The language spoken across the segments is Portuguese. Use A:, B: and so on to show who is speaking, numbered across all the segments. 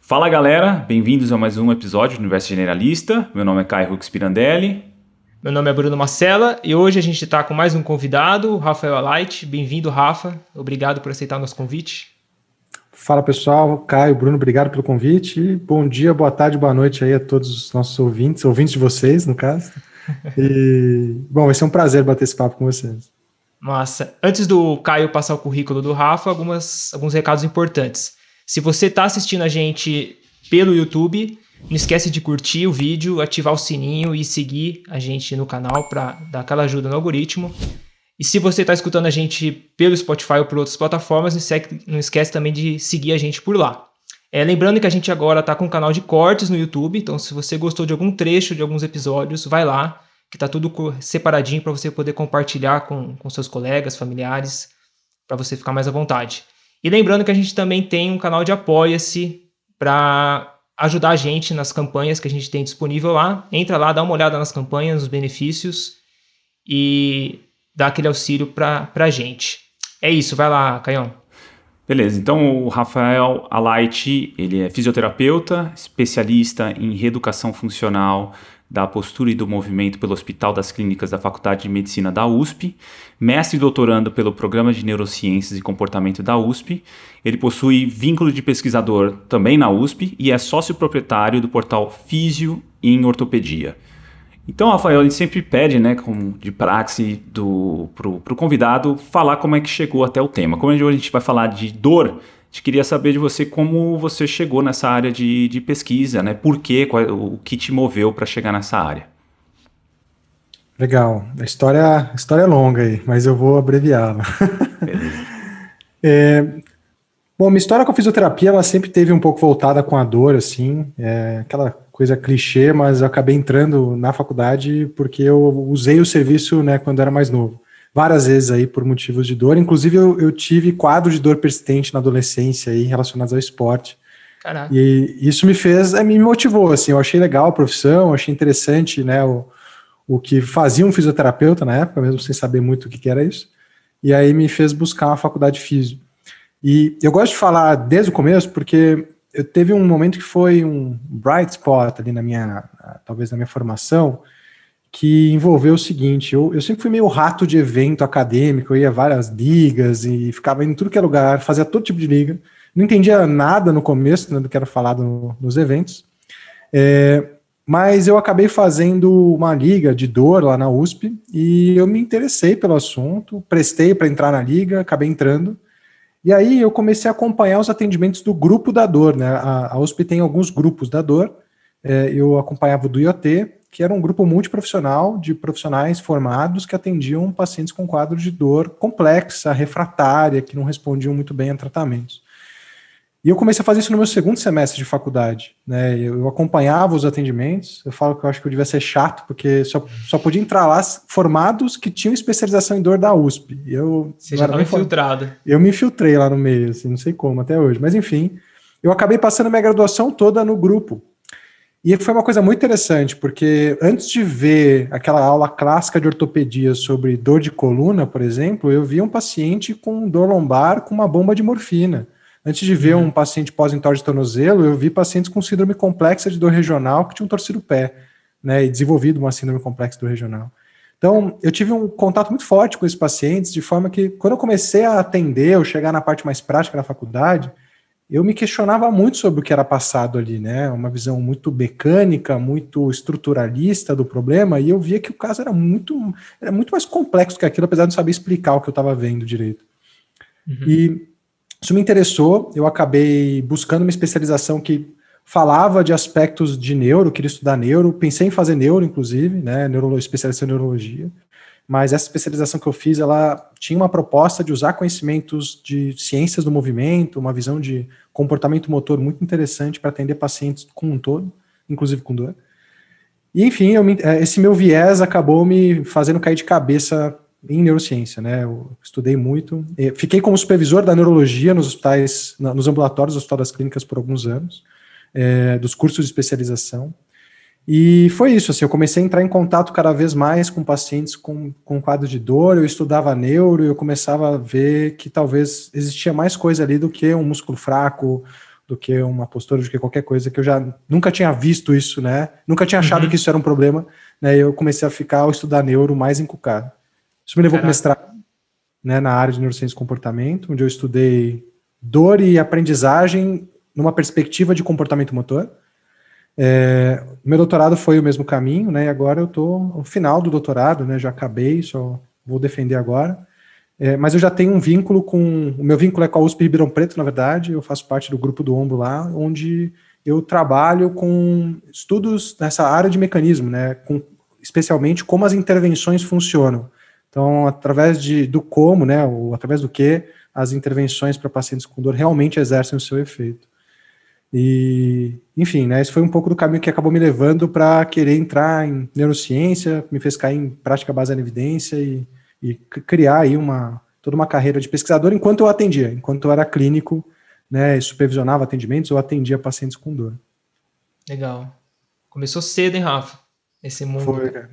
A: Fala galera, bem-vindos a mais um episódio do Universo Generalista. Meu nome é Caio Hux Pirandelli.
B: Meu nome é Bruno Marcella e hoje a gente está com mais um convidado, o Rafael Alight. Bem-vindo, Rafa. Obrigado por aceitar o nosso convite.
C: Fala pessoal, Caio, Bruno, obrigado pelo convite. E bom dia, boa tarde, boa noite aí a todos os nossos ouvintes de vocês, no caso. Bom, vai ser um prazer bater esse papo com vocês.
B: Massa. Antes do Caio passar o currículo do Rafa, alguns recados importantes. Se você está assistindo a gente pelo YouTube, não esquece de curtir o vídeo, ativar o sininho e seguir a gente no canal para dar aquela ajuda no algoritmo. E se você está escutando a gente pelo Spotify ou por outras plataformas, não esquece também de seguir a gente por lá. Lembrando que a gente agora está com um canal de cortes no YouTube, então se você gostou de algum trecho, de alguns episódios, vai lá, que está tudo separadinho para você poder compartilhar com seus colegas, familiares, para você ficar mais à vontade. E lembrando que a gente também tem um canal de Apoia-se para ajudar a gente nas campanhas que a gente tem disponível lá. Entra lá, dá uma olhada nas campanhas, nos benefícios e dá aquele auxílio para a gente. É isso, vai lá, Caião.
A: Beleza, então o Rafael Alight, ele é fisioterapeuta, especialista em reeducação funcional da postura e do movimento pelo Hospital das Clínicas da Faculdade de Medicina da USP, mestre e doutorando pelo Programa de Neurociências e Comportamento da USP. Ele possui vínculo de pesquisador também na USP e é sócio proprietário do portal Físio em Ortopedia. Então, Rafael, a gente sempre pede, né, de praxe pro convidado falar como é que chegou até o tema. Como hoje a gente vai falar de dor, a gente queria saber de você como você chegou nessa área de pesquisa, né? Por quê, o que te moveu para chegar nessa área?
C: Legal, a história é longa aí, mas eu vou abreviá-la. Bom, minha história com a fisioterapia, ela sempre teve um pouco voltada com a dor, assim, aquela coisa clichê, mas eu acabei entrando na faculdade porque eu usei o serviço, né, quando era mais novo. Várias vezes aí por motivos de dor, inclusive eu tive quadro de dor persistente na adolescência aí relacionados ao esporte.
B: Caraca.
C: E isso me motivou, assim, eu achei legal a profissão, achei interessante, né, o que fazia um fisioterapeuta na época, mesmo sem saber muito o que era isso, e aí me fez buscar uma faculdade de físio. E eu gosto de falar desde o começo porque eu teve um momento que foi um bright spot ali talvez na minha formação, que envolveu o seguinte, eu sempre fui meio rato de evento acadêmico, eu ia a várias ligas e ficava indo em tudo que é lugar, fazia todo tipo de liga, não entendia nada no começo, né, do que era falado nos eventos, mas eu acabei fazendo uma liga de dor lá na USP e eu me interessei pelo assunto, prestei para entrar na liga, acabei entrando, e aí eu comecei a acompanhar os atendimentos do grupo da dor, né? A USP tem alguns grupos da dor, eu acompanhava o do IoT, que era um grupo multiprofissional de profissionais formados que atendiam pacientes com quadro de dor complexa, refratária, que não respondiam muito bem a tratamentos. E eu comecei a fazer isso no meu segundo semestre de faculdade, né? Eu acompanhava os atendimentos, eu falo que eu acho que eu devia ser chato, porque só podia entrar lá formados que tinham especialização em dor da USP.
B: Você já estava infiltrado.
C: Eu me infiltrei lá no meio, assim, não sei como até hoje, mas enfim, eu acabei passando minha graduação toda no grupo. E foi uma coisa muito interessante, porque antes de ver aquela aula clássica de ortopedia sobre dor de coluna, por exemplo, eu vi um paciente com dor lombar com uma bomba de morfina. Antes de ver um paciente pós-entorse de tornozelo, eu vi pacientes com síndrome complexa de dor regional que tinham torcido o pé, né, e desenvolvido uma síndrome complexa de dor regional. Então, eu tive um contato muito forte com esses pacientes, de forma que, quando eu comecei a atender, ou chegar na parte mais prática da faculdade, eu me questionava muito sobre o que era passado ali, né, uma visão muito mecânica, muito estruturalista do problema, e eu via que o caso era muito mais complexo que aquilo, apesar de não saber explicar o que eu estava vendo direito. E isso me interessou, eu acabei buscando uma especialização que falava de aspectos de neuro, queria estudar neuro, pensei em fazer neuro, inclusive, né, especialização em neurologia, mas essa especialização que eu fiz, ela tinha uma proposta de usar conhecimentos de ciências do movimento, uma visão de comportamento motor muito interessante para atender pacientes como um todo, inclusive com dor. E, enfim, esse meu viés acabou me fazendo cair de cabeça em neurociência, né? Eu estudei muito, fiquei como supervisor da neurologia nos hospitais, nos ambulatórios do Hospital das Clínicas por alguns anos, dos cursos de especialização, e foi isso, assim, eu comecei a entrar em contato cada vez mais com pacientes com quadro de dor, eu estudava neuro, e eu começava a ver que talvez existia mais coisa ali do que um músculo fraco, do que uma postura, do que qualquer coisa, que eu já nunca tinha visto isso, né? Nunca tinha achado que isso era um problema, né? E eu comecei a estudar neuro mais encucado. Isso me levou para o mestrado, né, na área de neurociência e comportamento, onde eu estudei dor e aprendizagem numa perspectiva de comportamento motor. Meu doutorado foi o mesmo caminho, né? E agora eu estou no final do doutorado, né? Já acabei, só vou defender agora. Mas eu já tenho um vínculo o meu vínculo é com a USP Ribeirão Preto, na verdade. Eu faço parte do grupo do ombro lá, onde eu trabalho com estudos nessa área de mecanismo, né? Especialmente como as intervenções funcionam. Então, através do como, né? Ou através do que as intervenções para pacientes com dor realmente exercem o seu efeito. E, enfim, né? Esse foi um pouco do caminho que acabou me levando para querer entrar em neurociência, me fez cair em prática baseada em evidência e criar aí toda uma carreira de pesquisador enquanto eu atendia, enquanto eu era clínico, né, supervisionava atendimentos, eu atendia pacientes com dor.
B: Legal. Começou cedo, hein, Rafa? Esse mundo.
C: Foi, cara.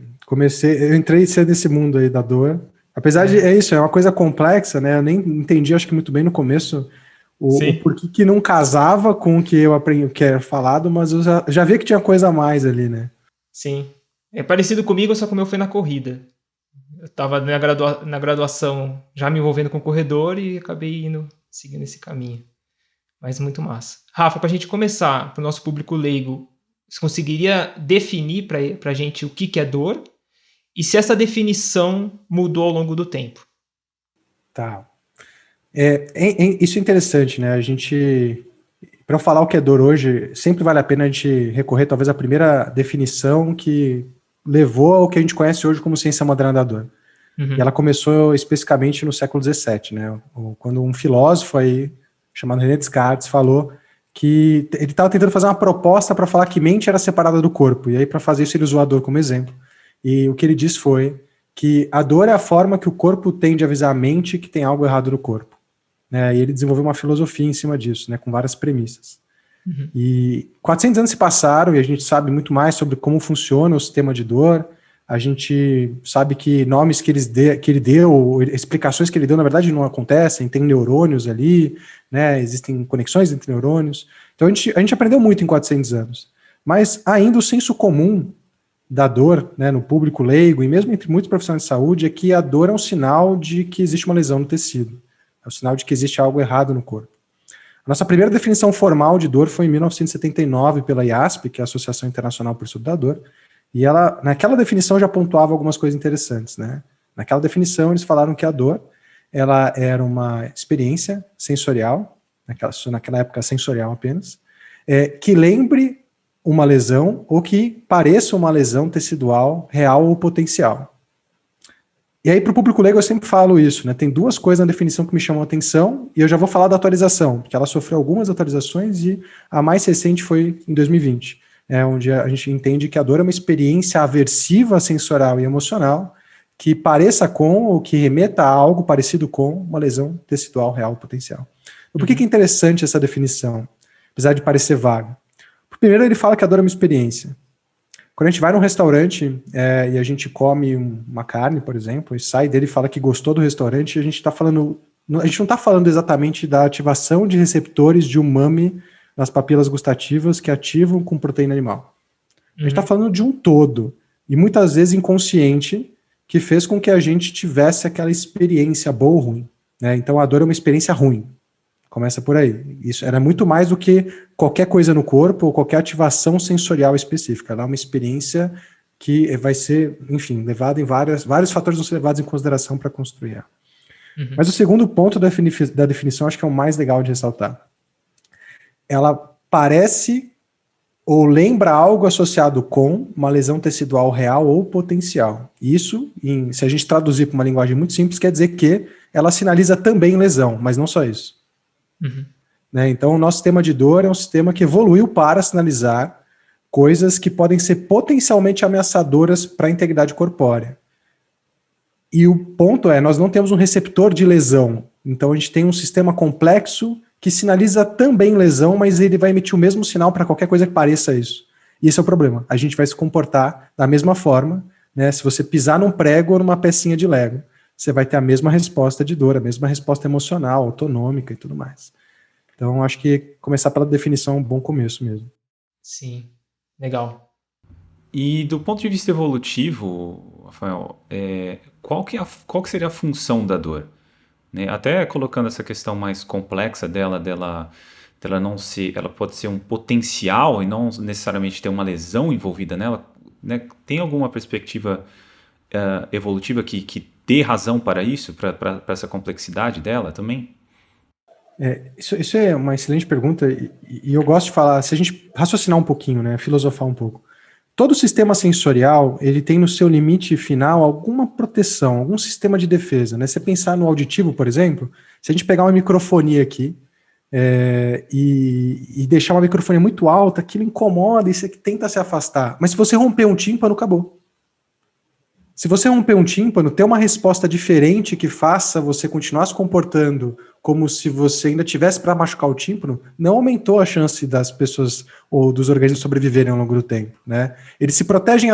C: Eu entrei cedo nesse mundo aí da dor. Apesar de, é uma coisa complexa, né, eu nem entendi, acho que muito bem no começo, o porquê que não casava com o que eu aprendi, o que era falado, mas eu já vi que tinha coisa a mais ali, né.
B: Sim. É parecido comigo, só que o meu foi na corrida. Eu estava na graduação já me envolvendo com o corredor e acabei seguindo esse caminho. Mas muito massa. Rafa, para a gente começar, para o nosso público leigo, você conseguiria definir para a gente o que é dor e se essa definição mudou ao longo do tempo?
C: Tá. Isso é interessante, né? Para eu falar o que é dor hoje, sempre vale a pena a gente recorrer talvez à primeira definição que levou ao que a gente conhece hoje como ciência moderna da dor. E ela começou especificamente no século XVII, né? Quando um filósofo aí, chamado René Descartes, falou que ele estava tentando fazer uma proposta para falar que mente era separada do corpo. E aí, para fazer isso, ele usou a dor como exemplo. E o que ele disse foi que a dor é a forma que o corpo tem de avisar a mente que tem algo errado no corpo. Né? E ele desenvolveu uma filosofia em cima disso, né? Com várias premissas. E 400 anos se passaram e a gente sabe muito mais sobre como funciona o sistema de dor. A gente sabe que nomes que ele deu, explicações que ele deu, na verdade não acontecem, tem neurônios ali, né, existem conexões entre neurônios. Então a gente aprendeu muito em 400 anos. Mas ainda o senso comum da dor, né, no público leigo e mesmo entre muitos profissionais de saúde, é que a dor é um sinal de que existe uma lesão no tecido. É um sinal de que existe algo errado no corpo. A nossa primeira definição formal de dor foi em 1979 pela IASP, que é a Associação Internacional por Estudo da Dor, e ela, naquela definição, já pontuava algumas coisas interessantes, né? Naquela definição, eles falaram que a dor, ela era uma experiência sensorial, naquela época sensorial apenas, que lembre uma lesão ou que pareça uma lesão tecidual real ou potencial. E aí, para o público leigo, eu sempre falo isso, né? Tem duas coisas na definição que me chamam a atenção, e eu já vou falar da atualização, porque ela sofreu algumas atualizações e a mais recente foi em 2020, onde a gente entende que a dor é uma experiência aversiva sensorial e emocional que pareça com ou que remeta a algo parecido com uma lesão tecidual real ou potencial. Então, por que é interessante essa definição, apesar de parecer vaga? Primeiro, ele fala que a dor é uma experiência. Quando a gente vai num restaurante e a gente come uma carne, por exemplo, e sai dele e fala que gostou do restaurante, a gente não está falando exatamente da ativação de receptores de umami nas papilas gustativas que ativam com proteína animal. A gente está falando de um todo, e muitas vezes inconsciente, que fez com que a gente tivesse aquela experiência boa ou ruim. Né? Então a dor é uma experiência ruim. Começa por aí. Isso era muito mais do que qualquer coisa no corpo ou qualquer ativação sensorial específica. Ela é uma experiência que vai ser, enfim, levada em vários fatores vão ser levados em consideração para construir ela. Mas o segundo ponto da definição, acho que é o mais legal de ressaltar. Ela parece ou lembra algo associado com uma lesão tecidual real ou potencial. Isso, se a gente traduzir para uma linguagem muito simples, quer dizer que ela sinaliza também lesão, mas não só isso. Né? Então, o nosso sistema de dor é um sistema que evoluiu para sinalizar coisas que podem ser potencialmente ameaçadoras para a integridade corpórea. E o ponto é, nós não temos um receptor de lesão. Então, a gente tem um sistema complexo que sinaliza também lesão, mas ele vai emitir o mesmo sinal para qualquer coisa que pareça isso. E esse é o problema. A gente vai se comportar da mesma forma, né? Se você pisar num prego ou numa pecinha de Lego, você vai ter a mesma resposta de dor, a mesma resposta emocional, autonômica e tudo mais. Então, acho que começar pela definição é um bom começo mesmo.
B: Sim, legal.
A: E do ponto de vista evolutivo, Rafael, qual que seria a função da dor? Né? Até colocando essa questão mais complexa dela não ser, ela pode ser um potencial e não necessariamente ter uma lesão envolvida nela, né? Tem alguma perspectiva evolutiva que dê razão para isso, para essa complexidade dela também?
C: Isso é uma excelente pergunta e eu gosto de falar, se a gente raciocinar um pouquinho, né, filosofar um pouco. Todo sistema sensorial, ele tem no seu limite final alguma proteção, algum sistema de defesa, né? Você pensar no auditivo, por exemplo, se a gente pegar uma microfonia aqui e deixar uma microfonia muito alta, aquilo incomoda e você tenta se afastar. Mas se você romper um tímpano, acabou. Se você romper um tímpano, ter uma resposta diferente que faça você continuar se comportando como se você ainda tivesse para machucar o tímpano, não aumentou a chance das pessoas ou dos organismos sobreviverem ao longo do tempo, né? Eles se protegem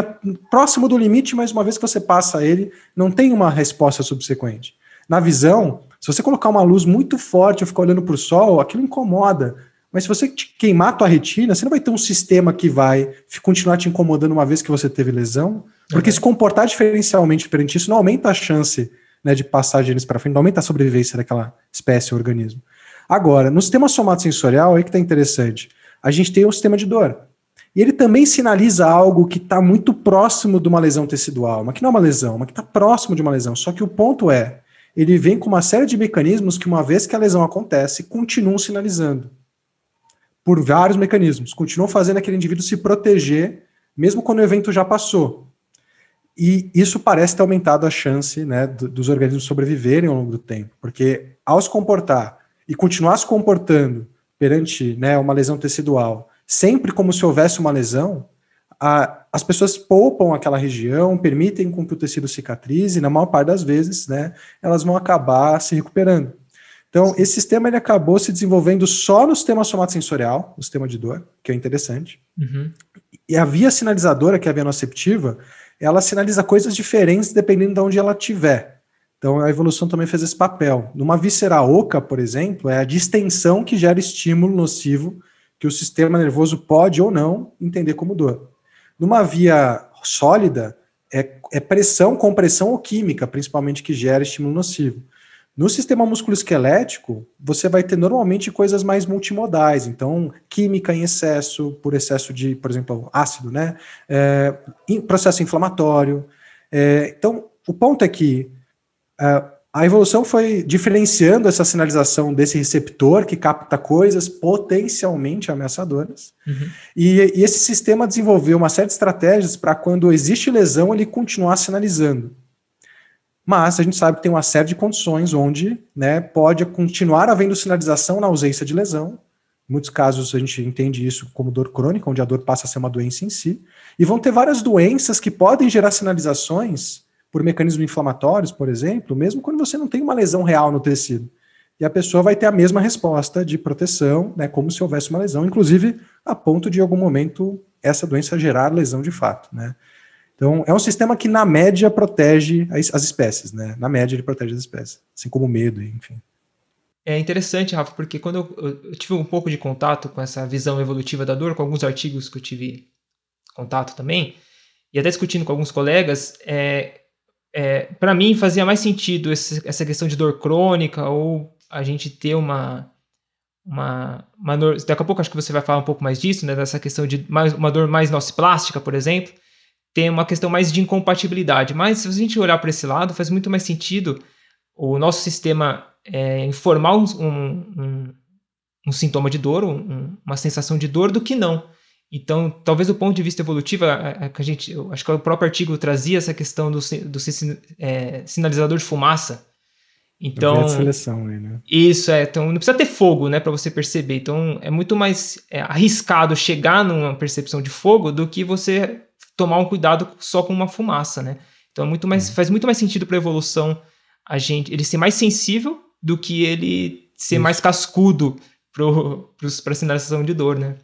C: próximo do limite, mas uma vez que você passa ele, não tem uma resposta subsequente. Na visão, se você colocar uma luz muito forte ou ficar olhando para o sol, aquilo incomoda. Mas se você queimar a tua retina, você não vai ter um sistema que vai continuar te incomodando uma vez que você teve lesão, porque se comportar diferencialmente perante isso não aumenta a chance, né, de passar genes para frente, não aumenta a sobrevivência daquela espécie ou organismo. Agora, no sistema somatosensorial, aí que está interessante, a gente tem um sistema de dor. E ele também sinaliza algo que está muito próximo de uma lesão tecidual, mas que não é uma lesão, mas que está próximo de uma lesão. Só que o ponto é, ele vem com uma série de mecanismos que, uma vez que a lesão acontece, continuam sinalizando. Por vários mecanismos. Continuam fazendo aquele indivíduo se proteger, mesmo quando o evento já passou. E isso parece ter aumentado a chance, né, dos organismos sobreviverem ao longo do tempo. Porque ao se comportar e continuar se comportando perante, né, uma lesão tecidual, sempre como se houvesse uma lesão, as pessoas poupam aquela região, permitem com que o tecido cicatrize, e na maior parte das vezes, né, elas vão acabar se recuperando. Então, esse sistema ele acabou se desenvolvendo só no sistema somatosensorial, no sistema de dor, que é interessante.
B: Uhum.
C: E a via sinalizadora, que é a via nociceptiva, ela sinaliza coisas diferentes dependendo de onde ela estiver. Então, a evolução também fez esse papel. Numa víscera oca, por exemplo, é a distensão que gera estímulo nocivo que o sistema nervoso pode ou não entender como dor. Numa via sólida, é pressão, compressão ou química, principalmente, que gera estímulo nocivo. No sistema musculoesquelético, você vai ter normalmente coisas mais multimodais, então química em excesso, por excesso de, por exemplo, ácido, né? Processo inflamatório. Então, o ponto é que a evolução foi diferenciando essa sinalização desse receptor que capta coisas potencialmente ameaçadoras, e esse sistema desenvolveu uma série de estratégias para quando existe lesão, ele continuar sinalizando. Mas a gente sabe que tem uma série de condições onde, né, pode continuar havendo sinalização na ausência de lesão. Em muitos casos a gente entende isso como dor crônica, onde a dor passa a ser uma doença em si. E vão ter várias doenças que podem gerar sinalizações por mecanismos inflamatórios, por exemplo, mesmo quando você não tem uma lesão real no tecido. E a pessoa vai ter a mesma resposta de proteção, né, como se houvesse uma lesão, inclusive a ponto de, em algum momento, essa doença gerar lesão de fato, né? Então, é um sistema que, na média, protege as espécies, né? Na média, ele protege as espécies, assim como o medo, enfim.
B: É interessante, Rafa, porque quando eu tive um pouco de contato com essa visão evolutiva da dor, com alguns artigos que eu tive contato também, e até discutindo com alguns colegas, para mim fazia mais sentido essa questão de dor crônica, ou a gente ter uma daqui a pouco acho que você vai falar um pouco mais disso, né? Dessa questão de uma dor mais nociplástica, por exemplo, tem uma questão mais de incompatibilidade. Mas se a gente olhar para esse lado, faz muito mais sentido o nosso sistema informar um sintoma de dor, uma sensação de dor, do que não. Então, talvez do ponto de vista evolutivo, eu acho que o próprio artigo trazia essa questão do sinalizador de fumaça. Então,
C: de seleção aí, né?
B: Isso, então não precisa ter fogo, né, para você perceber. Então, é muito mais arriscado chegar numa percepção de fogo do que você tomar um cuidado só com uma fumaça, né? Então faz muito mais sentido para a evolução ele ser mais sensível do que ele ser mais cascudo para sinalização de dor, né?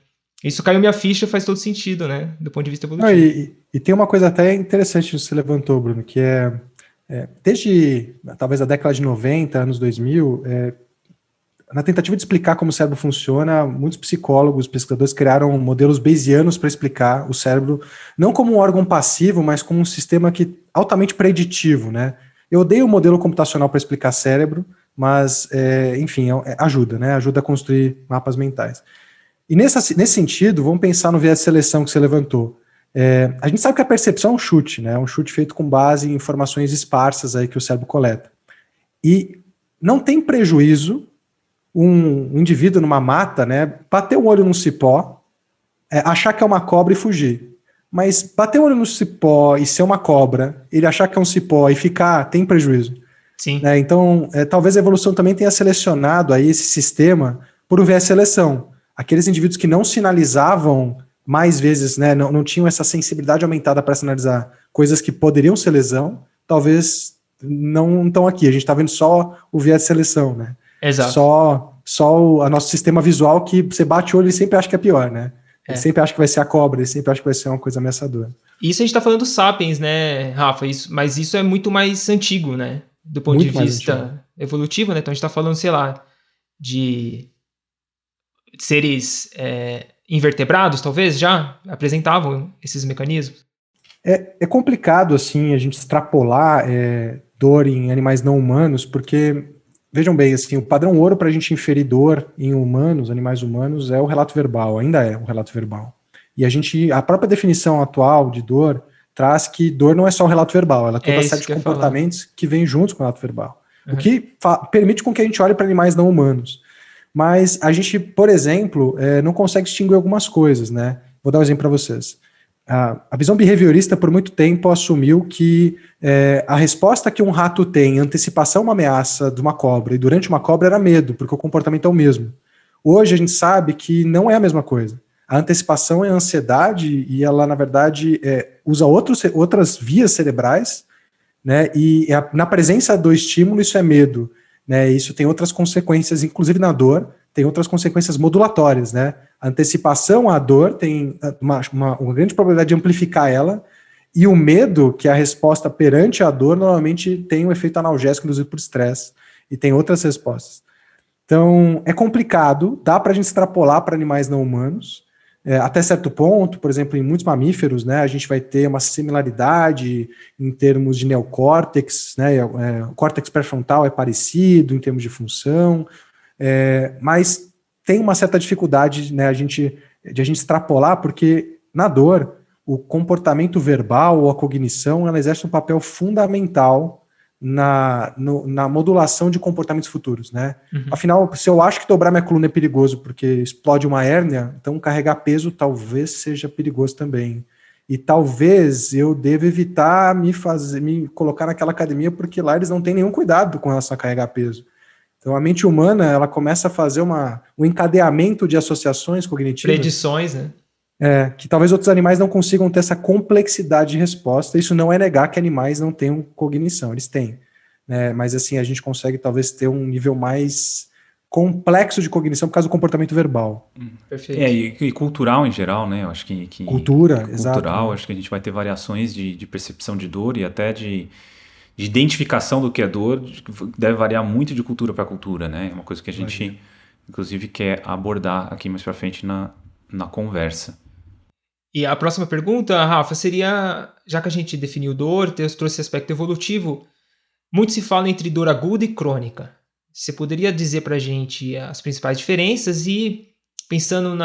B: Isso caiu minha ficha, faz todo sentido, né? Do ponto de vista evolutivo.
C: E tem uma coisa até interessante que você levantou, Bruno, que desde talvez a década de 90, anos 2000, na tentativa de explicar como o cérebro funciona, muitos psicólogos, pesquisadores criaram modelos bayesianos para explicar o cérebro, não como um órgão passivo, mas como um sistema altamente preditivo, né? Eu odeio o modelo computacional para explicar cérebro, mas, enfim, ajuda, né? Ajuda a construir mapas mentais. E nesse sentido, vamos pensar no viés de seleção que você levantou. A gente sabe que a percepção é um chute, né? Um chute feito com base em informações esparsas aí que o cérebro coleta. E não tem prejuízo um indivíduo numa mata, né, bater o olho num cipó, achar que é uma cobra e fugir. Mas bater o olho no cipó e ser uma cobra, ele achar que é um cipó e ficar, tem prejuízo.
B: Sim.
C: Né? Então, talvez a evolução também tenha selecionado aí esse sistema por um viés de seleção. Aqueles indivíduos que não sinalizavam mais vezes, né, não tinham essa sensibilidade aumentada para sinalizar coisas que poderiam ser lesão, talvez não estão aqui. A gente está vendo só o viés de seleção, né?
B: Exato.
C: Só o nosso sistema visual que você bate o olho e sempre acha que é pior, né? Ele sempre acha que vai ser a cobra, ele sempre acha que vai ser uma coisa ameaçadora.
B: Isso a gente está falando do Sapiens, né, Rafa? Mas isso é muito mais antigo, né? Do ponto
C: Muito
B: de vista evolutivo, né? Então a gente está falando, sei lá, de seres invertebrados, talvez, já apresentavam esses mecanismos.
C: É complicado, assim, a gente extrapolar dor em animais não humanos, porque, vejam bem, assim, o padrão ouro para a gente inferir dor em humanos, animais humanos, é o relato verbal, ainda é o relato verbal. E a própria definição atual de dor traz que dor não é só o relato verbal, ela é toda a série de comportamentos que vem juntos com o relato verbal. O que permite com que a gente olhe para animais não humanos. Mas a gente, por exemplo, não consegue distinguir algumas coisas, né? Vou dar um exemplo para vocês. A visão behaviorista, por muito tempo, assumiu que a resposta que um rato tem em antecipação a uma ameaça de uma cobra e durante uma cobra era medo, porque o comportamento é o mesmo. Hoje a gente sabe que não é a mesma coisa. A antecipação é a ansiedade e ela, na verdade, usa outras vias cerebrais, né? E na presença do estímulo, isso é medo. Né, isso tem outras consequências, inclusive na dor, tem outras consequências modulatórias, né? A antecipação à dor tem uma grande probabilidade de amplificar ela, e o medo, que é a resposta perante a dor, normalmente tem um efeito analgésico induzido por estresse, e tem outras respostas. Então, é complicado, dá para a gente extrapolar para animais não humanos, até certo ponto, por exemplo, em muitos mamíferos, né, a gente vai ter uma similaridade em termos de neocórtex, né, o córtex pré-frontal é parecido em termos de função, mas tem uma certa dificuldade, né, de a gente extrapolar, porque na dor, o comportamento verbal ou a cognição, ela exerce um papel fundamental na modulação de comportamentos futuros, né? Afinal, se eu acho que dobrar minha coluna é perigoso porque explode uma hérnia, então carregar peso talvez seja perigoso também. E talvez eu deva evitar me colocar naquela academia porque lá eles não têm nenhum cuidado com relação a carregar peso. Então a mente humana, ela começa a fazer um encadeamento de associações cognitivas.
B: Predições, né?
C: Que talvez outros animais não consigam ter essa complexidade de resposta. Isso não é negar que animais não tenham cognição, eles têm. Né? Mas assim, a gente consegue talvez ter um nível mais complexo de cognição por causa do comportamento verbal.
B: Perfeito.
A: E cultural em geral, né? Eu acho que
C: cultural,
A: exato, né? Acho que a gente vai ter variações de percepção de dor e até de identificação do que é dor, deve variar muito de cultura para cultura, né? É uma coisa que a gente, inclusive, quer abordar aqui mais para frente na conversa.
B: E a próxima pergunta, Rafa, seria, já que a gente definiu dor, trouxe esse aspecto evolutivo, muito se fala entre dor aguda e crônica. Você poderia dizer para a gente as principais diferenças e, pensando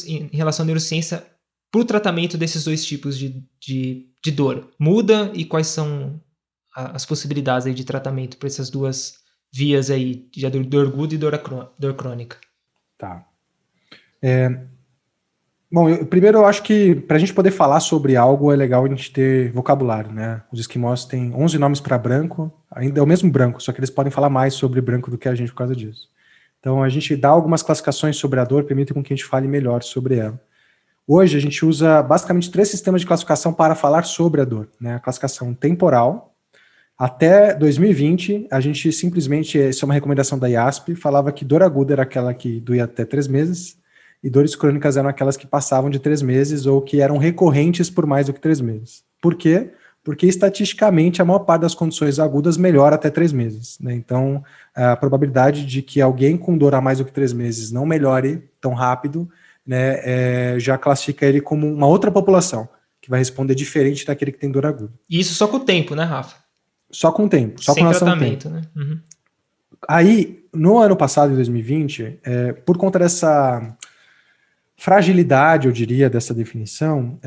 B: em relação à neurociência, para o tratamento desses dois tipos de dor, muda e quais são as possibilidades aí de tratamento para essas duas vias aí, de dor aguda e dor crônica?
C: Tá. Bom, primeiro eu acho que para a gente poder falar sobre algo é legal a gente ter vocabulário, né? Os esquimós têm 11 nomes para branco, ainda é o mesmo branco, só que eles podem falar mais sobre branco do que a gente por causa disso. Então a gente dá algumas classificações sobre a dor, permite com que a gente fale melhor sobre ela. Hoje a gente usa basicamente 3 sistemas de classificação para falar sobre a dor, né? A classificação temporal. Até 2020, a gente simplesmente, isso é uma recomendação da IASP, falava que dor aguda era aquela que doía até 3 meses, e dores crônicas eram aquelas que passavam de 3 meses ou que eram recorrentes por mais do que 3 meses. Por quê? porque estatisticamente a maior parte das condições agudas melhora até 3 meses, né? Então, a probabilidade de que alguém com dor há mais do que 3 meses não melhore tão rápido, né, já classifica ele como uma outra população, que vai responder diferente daquele que tem dor aguda.
B: E isso só com o tempo, né, Rafa?
C: Só com o tempo, só
B: sem
C: com relação ao
B: tratamento,
C: tempo.
B: né? Uhum.
C: Aí, no ano passado, em 2020, por conta dessa fragilidade, eu diria, dessa definição,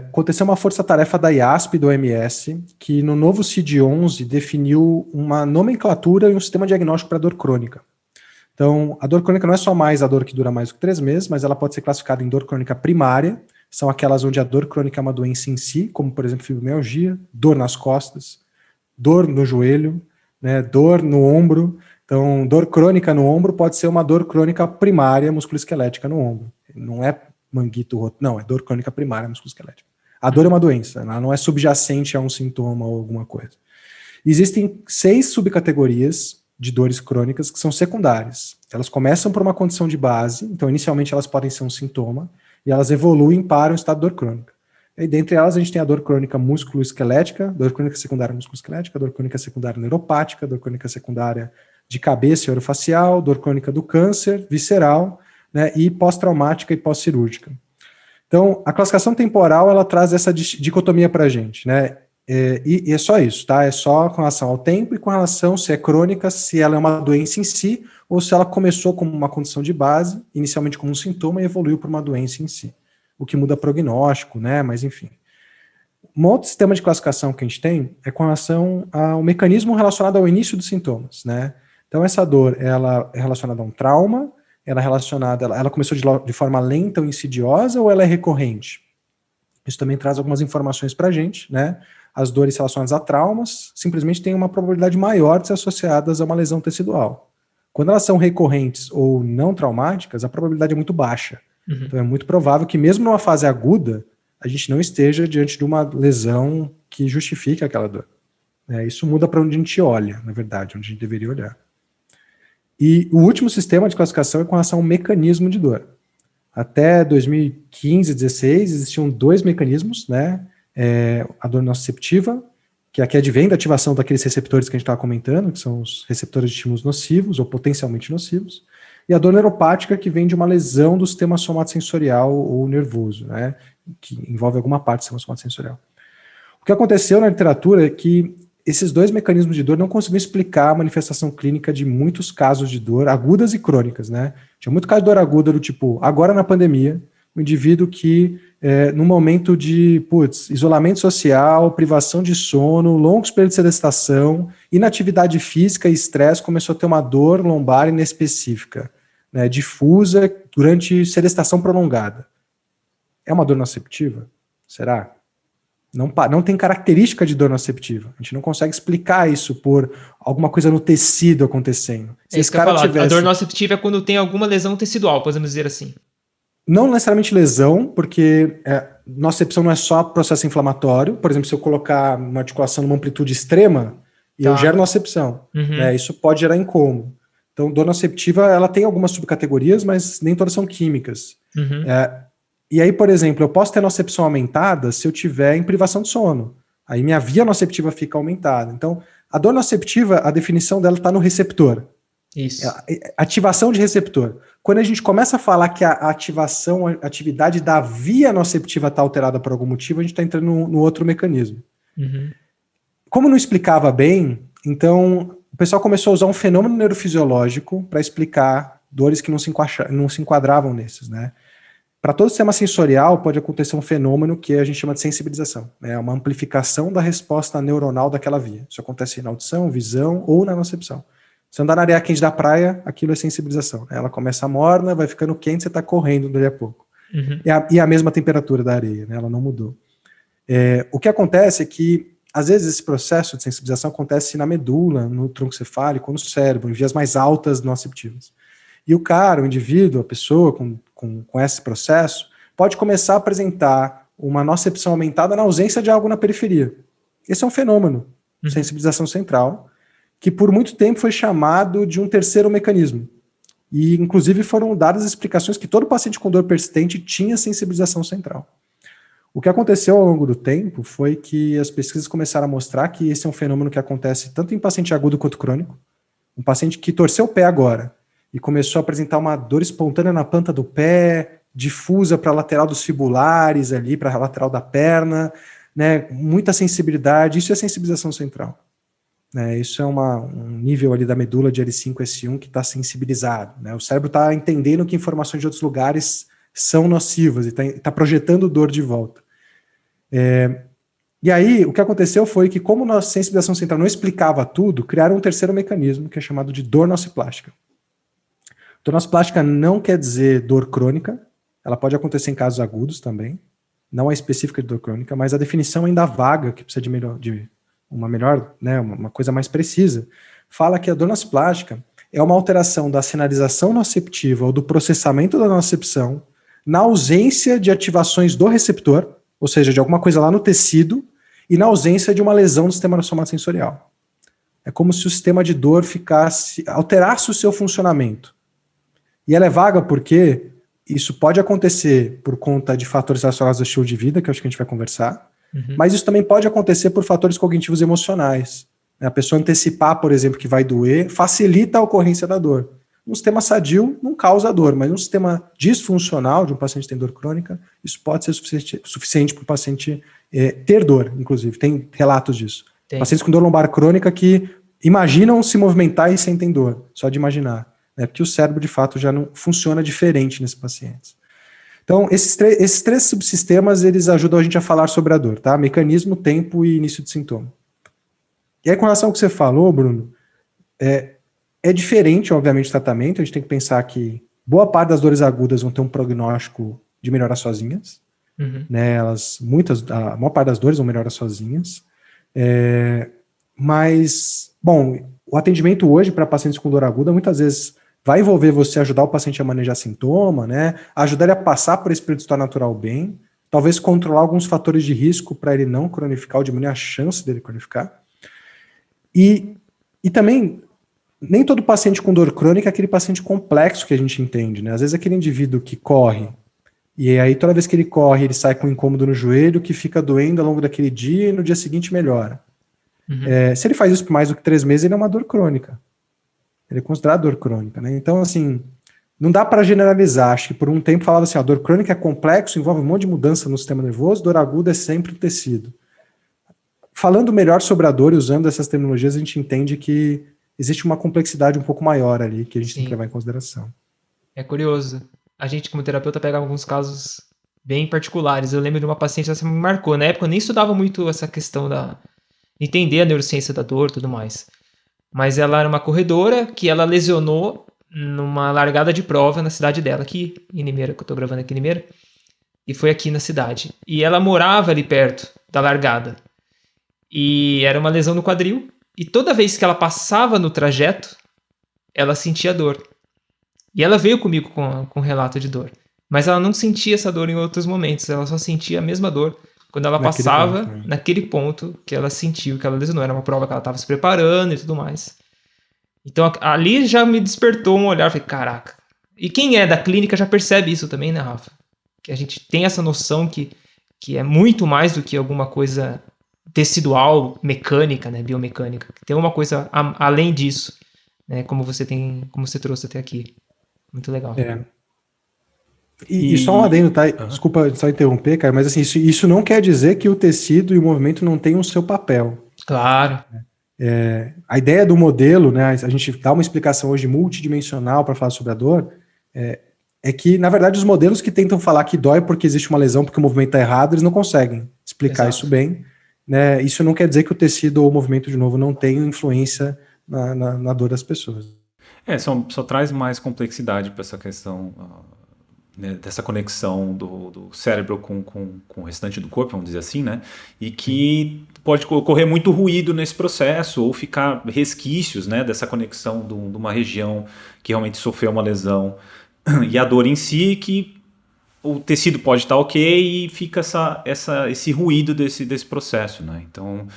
C: aconteceu uma força-tarefa da IASP e do OMS, que no novo CID-11 definiu uma nomenclatura e um sistema diagnóstico para dor crônica. Então, a dor crônica não é só mais a dor que dura mais do que 3 meses, mas ela pode ser classificada em dor crônica primária, são aquelas onde a dor crônica é uma doença em si, como, por exemplo, fibromialgia, dor nas costas, dor no joelho, né, dor no ombro. Então, dor crônica no ombro pode ser uma dor crônica primária musculoesquelética no ombro. Não é manguito, não, é dor crônica primária musculoesquelética. A dor é uma doença, ela não é subjacente a um sintoma ou alguma coisa. Existem 6 subcategorias de dores crônicas que são secundárias. Elas começam por uma condição de base, então inicialmente elas podem ser um sintoma, e elas evoluem para um estado de dor crônica. E dentre elas a gente tem a dor crônica musculoesquelética, dor crônica secundária musculoesquelética, dor crônica secundária neuropática, dor crônica secundária de cabeça e orofacial, dor crônica do câncer, visceral, né, e pós-traumática e pós-cirúrgica. Então, a classificação temporal, ela traz essa dicotomia para a gente, né, e é só isso, tá? É só com relação ao tempo e com relação se é crônica, se ela é uma doença em si, ou se ela começou como uma condição de base, inicialmente como um sintoma e evoluiu para uma doença em si. O que muda prognóstico, né, mas enfim. Um outro sistema de classificação que a gente tem é com relação ao mecanismo relacionado ao início dos sintomas, né? Então, essa dor, ela é relacionada a um trauma, ela começou de forma lenta ou insidiosa, ou ela é recorrente? Isso também traz algumas informações para a gente, né? As dores relacionadas a traumas simplesmente têm uma probabilidade maior de ser associadas a uma lesão tecidual. Quando elas são recorrentes ou não traumáticas, a probabilidade é muito baixa. Uhum. Então, é muito provável que mesmo numa fase aguda, a gente não esteja diante de uma lesão que justifique aquela dor. Isso muda para onde a gente olha, na verdade, onde a gente deveria olhar. E o último sistema de classificação é com relação ao mecanismo de dor. Até 2015, 2016, existiam 2 mecanismos, né? A dor nociceptiva, que aqui advém da ativação daqueles receptores que a gente estava comentando, que são os receptores de estímulos nocivos ou potencialmente nocivos, e a dor neuropática, que vem de uma lesão do sistema somatosensorial ou nervoso, né? Que envolve alguma parte do sistema somatosensorial. O que aconteceu na literatura é que esses 2 mecanismos de dor não conseguiam explicar a manifestação clínica de muitos casos de dor agudas e crônicas, né? Tinha muito caso de dor aguda do tipo, agora na pandemia, um indivíduo que, no momento de, isolamento social, privação de sono, longos períodos de sedestação, inatividade física e estresse, começou a ter uma dor lombar inespecífica, né, difusa durante sedestação prolongada. É uma dor nociceptiva? Será? Não tem característica de dor nociceptiva. A gente não consegue explicar isso por alguma coisa no tecido acontecendo.
B: Se esse cara tivesse... A dor nociceptiva é quando tem alguma lesão tecidual, podemos dizer assim.
C: Não necessariamente lesão, porque nocicepção não é só processo inflamatório. Por exemplo, se eu colocar uma articulação numa amplitude extrema, eu gero nocicepção.
B: Uhum.
C: Isso pode gerar incômodo. Então, dor nociceptiva, ela tem algumas subcategorias, mas nem todas são químicas.
B: Uhum.
C: E aí, por exemplo, eu posso ter nocicepção aumentada se eu tiver em privação de sono. Aí minha via nociceptiva fica aumentada. Então, a dor nociceptiva, a definição dela está no receptor.
B: Isso.
C: Ativação de receptor. Quando a gente começa a falar que a atividade da via nociceptiva está alterada por algum motivo, a gente está entrando no outro mecanismo.
B: Uhum.
C: Como não explicava bem, então o pessoal começou a usar um fenômeno neurofisiológico para explicar dores que não se enquadravam nesses, né? Para todo o sistema sensorial pode acontecer um fenômeno que a gente chama de sensibilização, né? Uma amplificação da resposta neuronal daquela via. Isso acontece na audição, visão ou na nocicepção. Se andar na areia quente da praia, aquilo é sensibilização. Ela começa morna, vai ficando quente, você está correndo dali a pouco.
B: Uhum.
C: E a mesma temperatura da areia, né? Ela não mudou. O que acontece é que, às vezes, esse processo de sensibilização acontece na medula, no tronco cefálico, no cérebro, em vias mais altas nociceptivas. E o indivíduo, a pessoa com esse processo, pode começar a apresentar uma nocicepção aumentada na ausência de algo na periferia. Esse é um fenômeno, sensibilização central, que por muito tempo foi chamado de um terceiro mecanismo. E, inclusive, foram dadas explicações que todo paciente com dor persistente tinha sensibilização central. O que aconteceu ao longo do tempo foi que as pesquisas começaram a mostrar que esse é um fenômeno que acontece tanto em paciente agudo quanto crônico. Um paciente que torceu o pé agora e começou a apresentar uma dor espontânea na planta do pé, difusa para a lateral dos fibulares ali, para a lateral da perna, né, muita sensibilidade, isso é sensibilização central. Né, isso é um nível ali da medula de L5-S1 que está sensibilizado. Né, o cérebro está entendendo que informações de outros lugares são nocivas e está projetando dor de volta. E aí, o que aconteceu foi que, como a sensibilização central não explicava tudo, criaram um terceiro mecanismo, que é chamado de dor nociplástica. Dor nociplástica não quer dizer dor crônica, ela pode acontecer em casos agudos também, não é específica de dor crônica, mas a definição ainda vaga, que precisa de uma melhor, né, uma coisa mais precisa, fala que a dor nociplástica é uma alteração da sinalização nociceptiva ou do processamento da nocicepção na ausência de ativações do receptor, ou seja, de alguma coisa lá no tecido, e na ausência de uma lesão do sistema somatosensorial. É como se o sistema de dor alterasse o seu funcionamento. E ela é vaga porque isso pode acontecer por conta de fatores relacionados ao estilo de vida, que eu acho que a gente vai conversar, mas isso também pode acontecer por fatores cognitivos e emocionais. A pessoa antecipar, por exemplo, que vai doer, facilita a ocorrência da dor. Um sistema sadio não causa dor, mas um sistema disfuncional de um paciente que tem dor crônica, isso pode ser suficiente para o paciente ter dor, inclusive. Tem relatos disso. Tem. Pacientes com dor lombar crônica que imaginam se movimentar e sentem dor, só de imaginar. Né? Porque o cérebro, de fato, já não funciona diferente nesses pacientes. Então, esses três subsistemas, eles ajudam a gente a falar sobre a dor, tá? Mecanismo, tempo e início de sintoma. E aí, com relação ao que você falou, Bruno, é diferente, obviamente, o tratamento. A gente tem que pensar que boa parte das dores agudas vão ter um prognóstico de melhorar sozinhas. Né? A maior parte das dores vão melhorar sozinhas. Mas, bom, o atendimento hoje para pacientes com dor aguda, muitas vezes vai envolver você ajudar o paciente a manejar sintoma, né? Ajudar ele a passar por esse período de história natural bem, talvez controlar alguns fatores de risco para ele não cronificar ou diminuir a chance dele cronificar. E também, nem todo paciente com dor crônica é aquele paciente complexo que a gente entende, né? Às vezes aquele indivíduo que corre, e aí toda vez que ele corre, ele sai com um incômodo no joelho que fica doendo ao longo daquele dia e no dia seguinte melhora. Se ele faz isso por mais do que 3 meses, ele é uma dor crônica. Ele é considerado dor crônica, né? Então, assim, não dá para generalizar. Acho que por um tempo falava assim, a dor crônica é complexo, envolve um monte de mudança no sistema nervoso, dor aguda é sempre o tecido. Falando melhor sobre a dor e usando essas terminologias, a gente entende que existe uma complexidade um pouco maior ali, que a gente tem que levar em consideração.
B: É curioso. A gente, como terapeuta, pega alguns casos bem particulares. Eu lembro de uma paciente que me marcou. Na época, eu nem estudava muito essa questão de entender a neurociência da dor e tudo mais. Mas ela era uma corredora que ela lesionou numa largada de prova na cidade dela, aqui em Limeira, que eu tô gravando aqui em Limeira, e foi aqui na cidade. E ela morava ali perto da largada. E era uma lesão no quadril, e toda vez que ela passava no trajeto, ela sentia dor. E ela veio comigo com relato de dor. Mas ela não sentia essa dor em outros momentos, ela só sentia a mesma dor quando ela passava naquele ponto que ela sentiu, que ela lesionou. Era uma prova que ela estava se preparando e tudo mais. Então ali já me despertou um olhar, falei, caraca. E quem é da clínica já percebe isso também, né, Rafa? Que a gente tem essa noção que é muito mais do que alguma coisa tecidual, mecânica, né, biomecânica. Tem uma coisa além disso, né, como você trouxe até aqui. Muito legal.
C: E só um adendo, tá? Desculpa só interromper, cara, mas assim, isso não quer dizer que o tecido e o movimento não tenham o seu papel.
B: Claro.
C: A ideia do modelo, né, a gente dá uma explicação hoje multidimensional para falar sobre a dor, é que, na verdade, os modelos que tentam falar que dói porque existe uma lesão, porque o movimento está errado, eles não conseguem explicar isso bem. Né? Isso não quer dizer que o tecido ou o movimento, de novo, não tenham influência na dor das pessoas.
A: Só traz mais complexidade para essa questão, né, dessa conexão do cérebro com o restante do corpo, vamos dizer assim, né? E que pode ocorrer muito ruído nesse processo ou ficar resquícios, né, dessa conexão de uma região que realmente sofreu uma lesão e a dor em si, que o tecido pode estar ok e fica esse ruído desse processo, né? Então,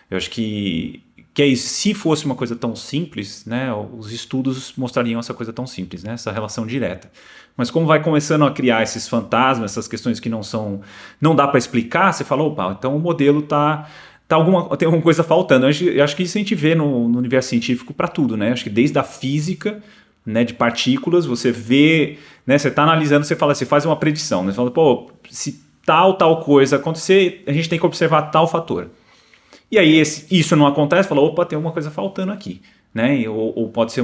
A: eu acho que Que é isso, se fosse uma coisa tão simples, né, os estudos mostrariam essa coisa tão simples, né, essa relação direta. Mas como vai começando a criar esses fantasmas, essas questões que não dá para explicar, você fala, opa, então o modelo tem alguma coisa faltando. Eu acho que isso a gente vê no universo científico para tudo, né? Acho que desde a física, né, de partículas, você vê, né, você está analisando, você faz uma predição, né? Você fala, pô, se tal coisa acontecer, a gente tem que observar tal fator. E aí isso não acontece, fala, opa, tem alguma coisa faltando aqui, né? Ou pode ser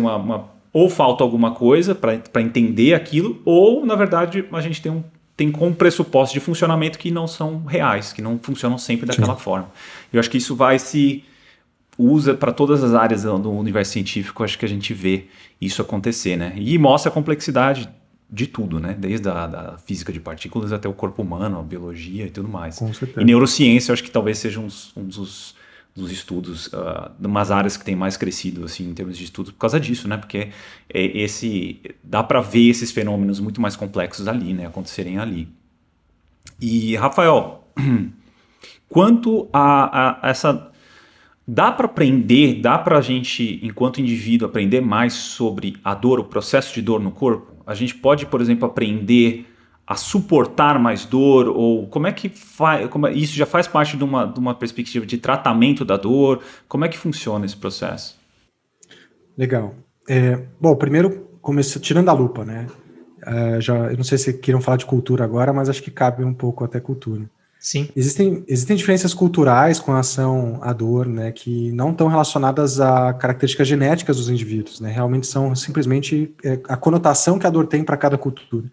A: ou falta alguma coisa para entender aquilo, ou na verdade a gente tem como pressupostos de funcionamento que não são reais, que não funcionam sempre daquela forma. Eu acho que isso usa para todas as áreas do universo científico, acho que a gente vê isso acontecer, né? E mostra a complexidade de tudo, né? Desde a física de partículas até o corpo humano, a biologia e tudo mais.
C: Com certeza.
A: E neurociência, eu acho que talvez seja um dos estudos, umas áreas que tem mais crescido assim, em termos de estudos por causa disso, né? Porque dá para ver esses fenômenos muito mais complexos ali, né? Acontecerem ali. E, Rafael, quanto a essa... Dá para aprender, dá para a gente, enquanto indivíduo, aprender mais sobre a dor, o processo de dor no corpo? A gente pode, por exemplo, aprender a suportar mais dor? Ou como é que isso já faz parte de uma perspectiva de tratamento da dor? Como é que funciona esse processo?
C: Legal. Bom, primeiro, tirando a lupa, né? Eu não sei se queriam falar de cultura agora, mas acho que cabe um pouco até cultura.
B: Sim.
C: Existem diferenças culturais com relação à dor, né, que não estão relacionadas a características genéticas dos indivíduos, né, realmente são simplesmente a conotação que a dor tem para cada cultura.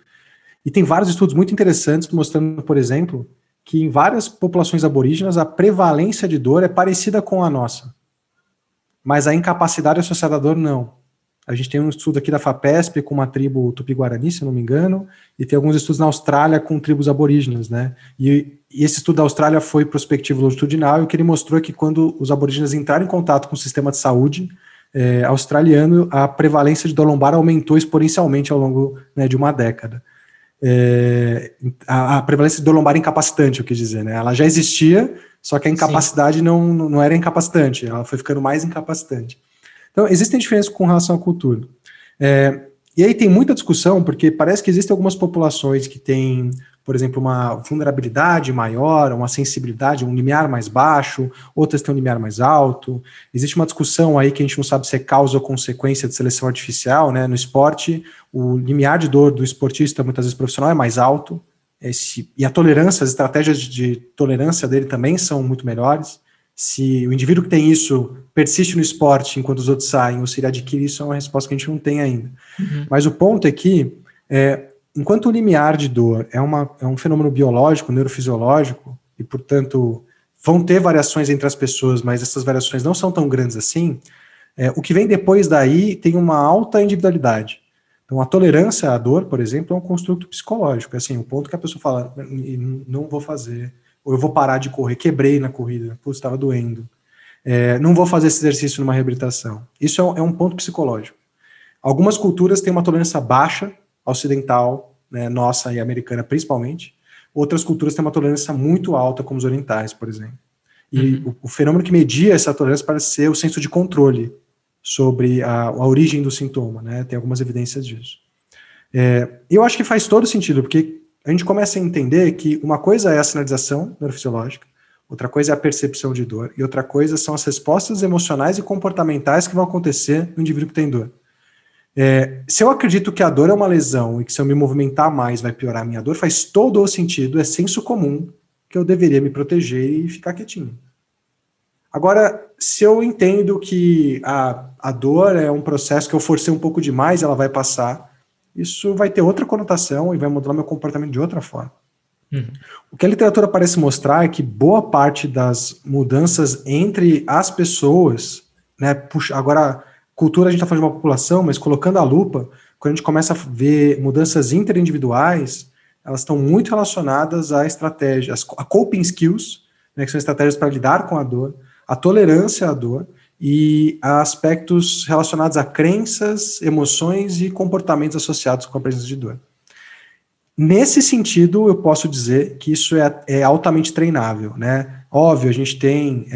C: E tem vários estudos muito interessantes mostrando, por exemplo, que em várias populações aborígenas a prevalência de dor é parecida com a nossa, mas a incapacidade associada à dor não. A gente tem um estudo aqui da FAPESP com uma tribo tupi-guarani, se eu não me engano, e tem alguns estudos na Austrália com tribos aborígenas, né? E esse estudo da Austrália foi prospectivo longitudinal, e o que ele mostrou é que quando os aborígenes entraram em contato com o sistema de saúde australiano, a prevalência de dor lombar aumentou exponencialmente ao longo, né, de uma década. A prevalência de dor lombar incapacitante, eu quis dizer, né? Ela já existia, só que a incapacidade não era incapacitante, ela foi ficando mais incapacitante. Então, existem diferenças com relação à cultura. E aí tem muita discussão, porque parece que existem algumas populações que têm, por exemplo, uma vulnerabilidade maior, uma sensibilidade, um limiar mais baixo, outras têm um limiar mais alto. Existe uma discussão aí que a gente não sabe se é causa ou consequência de seleção artificial, né? No esporte, o limiar de dor do esportista, muitas vezes profissional, é mais alto, e a tolerância, as estratégias de tolerância dele também são muito melhores. Se o indivíduo que tem isso persiste no esporte enquanto os outros saem, ou se ele adquire isso, é uma resposta que a gente não tem ainda. Uhum. Mas o ponto é que, enquanto o limiar de dor é um fenômeno biológico, neurofisiológico, e, portanto, vão ter variações entre as pessoas, mas essas variações não são tão grandes assim, o que vem depois daí tem uma alta individualidade. Então, a tolerância à dor, por exemplo, é um construto psicológico. Assim, o ponto que a pessoa fala, não vou fazer, ou eu vou parar de correr, quebrei na corrida, putz, estava doendo. Não vou fazer esse exercício numa reabilitação. Isso é um ponto psicológico. Algumas culturas têm uma tolerância baixa, ocidental, né, nossa e americana principalmente. Outras culturas têm uma tolerância muito alta, como os orientais, por exemplo. E o fenômeno que media essa tolerância parece ser o senso de controle sobre a origem do sintoma, né? Tem algumas evidências disso. Eu acho que faz todo sentido, porque a gente começa a entender que uma coisa é a sinalização neurofisiológica, outra coisa é a percepção de dor, e outra coisa são as respostas emocionais e comportamentais que vão acontecer no indivíduo que tem dor. Se eu acredito que a dor é uma lesão e que se eu me movimentar mais vai piorar a minha dor, faz todo o sentido, é senso comum que eu deveria me proteger e ficar quietinho. Agora, se eu entendo que a dor é um processo que eu forcei um pouco demais, ela vai passar, isso vai ter outra conotação e vai modular meu comportamento de outra forma. O que a literatura parece mostrar é que boa parte das mudanças entre as pessoas, né, agora, cultura a gente está falando de uma população, mas colocando a lupa, quando a gente começa a ver mudanças interindividuais, elas estão muito relacionadas a estratégias, a coping skills, né, que são estratégias para lidar com a dor, a tolerância à dor e a aspectos relacionados a crenças, emoções e comportamentos associados com a presença de dor. Nesse sentido, eu posso dizer que isso é altamente treinável, né? Óbvio, a gente tem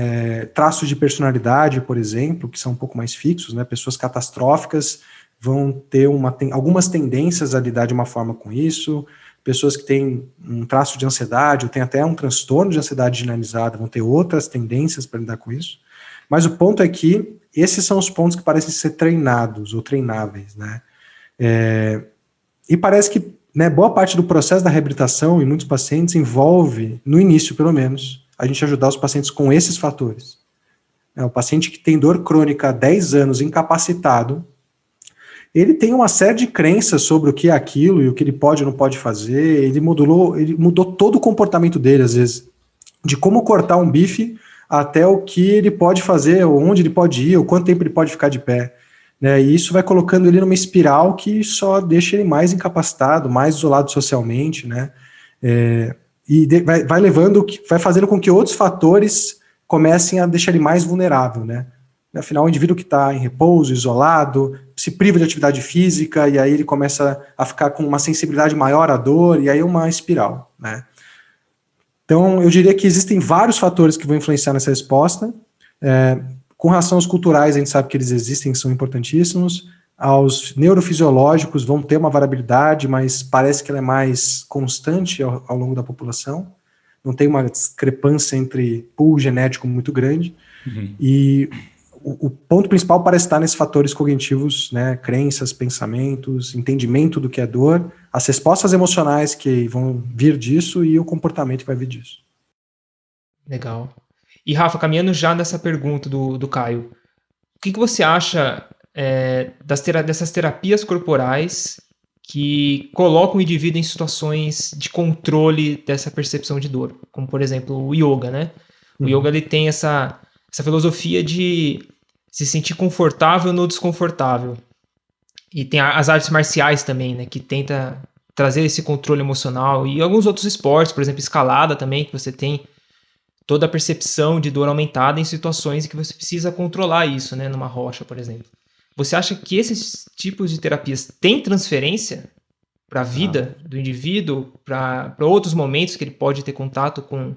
C: traços de personalidade, por exemplo, que são um pouco mais fixos, né? Pessoas catastróficas vão ter algumas tendências a lidar de uma forma com isso, pessoas que têm um traço de ansiedade, ou têm até um transtorno de ansiedade generalizada, vão ter outras tendências para lidar com isso. Mas o ponto é que esses são os pontos que parecem ser treinados ou treináveis, né? E parece que, né, boa parte do processo da reabilitação em muitos pacientes envolve, no início pelo menos, a gente ajudar os pacientes com esses fatores. O paciente que tem dor crônica há 10 anos, incapacitado, ele tem uma série de crenças sobre o que é aquilo e o que ele pode ou não pode fazer, ele mudou todo o comportamento dele, às vezes, de como cortar um bife até o que ele pode fazer, ou onde ele pode ir, ou quanto tempo ele pode ficar de pé. Né, e isso vai colocando ele numa espiral que só deixa ele mais incapacitado, mais isolado socialmente, né? Vai fazendo com que outros fatores comecem a deixar ele mais vulnerável, né? Afinal, o indivíduo que está em repouso, isolado, se priva de atividade física, e aí ele começa a ficar com uma sensibilidade maior à dor, e aí é uma espiral, né? Então, eu diria que existem vários fatores que vão influenciar nessa resposta. Com relação aos culturais, a gente sabe que eles existem, que são importantíssimos. Aos neurofisiológicos vão ter uma variabilidade, mas parece que ela é mais constante ao longo da população. Não tem uma discrepância entre pool genético muito grande.
A: Uhum.
C: E o ponto principal parece estar nesses fatores cognitivos, né, crenças, pensamentos, entendimento do que é dor, as respostas emocionais que vão vir disso e o comportamento que vai vir disso.
B: Legal. E Rafa, caminhando já nessa pergunta do Caio, o que você acha dessas terapias corporais que colocam o indivíduo em situações de controle dessa percepção de dor? Como, por exemplo, o yoga, né? O yoga ele tem essa filosofia de se sentir confortável no desconfortável. E tem as artes marciais também, né? Que tenta trazer esse controle emocional. E alguns outros esportes, por exemplo, escalada também, que você tem toda a percepção de dor aumentada em situações em que você precisa controlar isso, né? Numa rocha, por exemplo. Você acha que esses tipos de terapias têm transferência para a vida do indivíduo, para outros momentos que ele pode ter contato com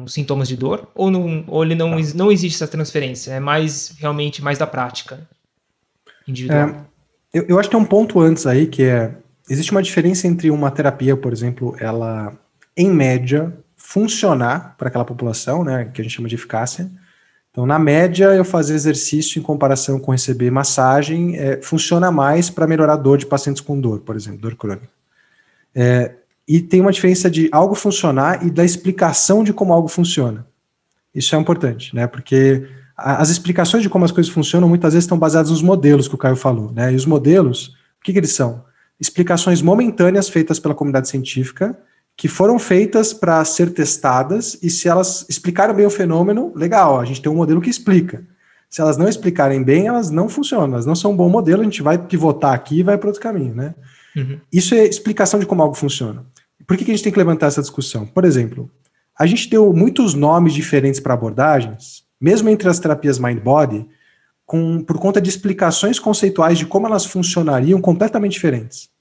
B: sintomas de dor? Ou não existe essa transferência? É realmente mais da prática individual?
C: Eu acho que tem um ponto antes aí, que existe uma diferença entre uma terapia, por exemplo, ela, em média, funcionar para aquela população, né, que a gente chama de eficácia. Então, na média, eu fazer exercício em comparação com receber massagem funciona mais para melhorar a dor de pacientes com dor, por exemplo, dor crônica. E tem uma diferença de algo funcionar e da explicação de como algo funciona. Isso é importante, né, porque as explicações de como as coisas funcionam muitas vezes estão baseadas nos modelos que o Caio falou, né, e os modelos, o que eles são? Explicações momentâneas feitas pela comunidade científica, que foram feitas para ser testadas, e se elas explicarem bem o fenômeno, legal, a gente tem um modelo que explica. Se elas não explicarem bem, elas não funcionam, elas não são um bom modelo, a gente vai pivotar aqui e vai para outro caminho, né? Uhum. Isso é explicação de como algo funciona. Por que a gente tem que levantar essa discussão? Por exemplo, a gente deu muitos nomes diferentes para abordagens, mesmo entre as terapias mind-body, por conta de explicações conceituais de como elas funcionariam completamente diferentes.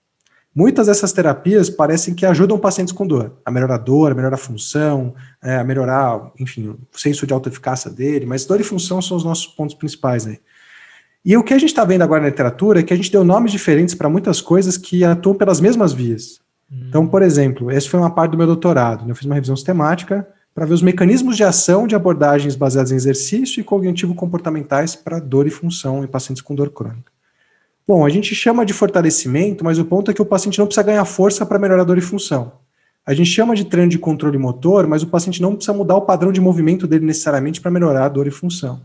C: Muitas dessas terapias parecem que ajudam pacientes com dor, a melhorar a dor, a melhorar a função, a melhorar, enfim, o senso de autoeficácia dele, mas dor e função são os nossos pontos principais aí. E o que a gente está vendo agora na literatura é que a gente deu nomes diferentes para muitas coisas que atuam pelas mesmas vias. Então, por exemplo, essa foi uma parte do meu doutorado, eu fiz uma revisão sistemática para ver os mecanismos de ação de abordagens baseadas em exercício e cognitivo-comportamentais para dor e função em pacientes com dor crônica. Bom, a gente chama de fortalecimento, mas o ponto é que o paciente não precisa ganhar força para melhorar a dor e função. A gente chama de treino de controle motor, mas o paciente não precisa mudar o padrão de movimento dele necessariamente para melhorar a dor e função.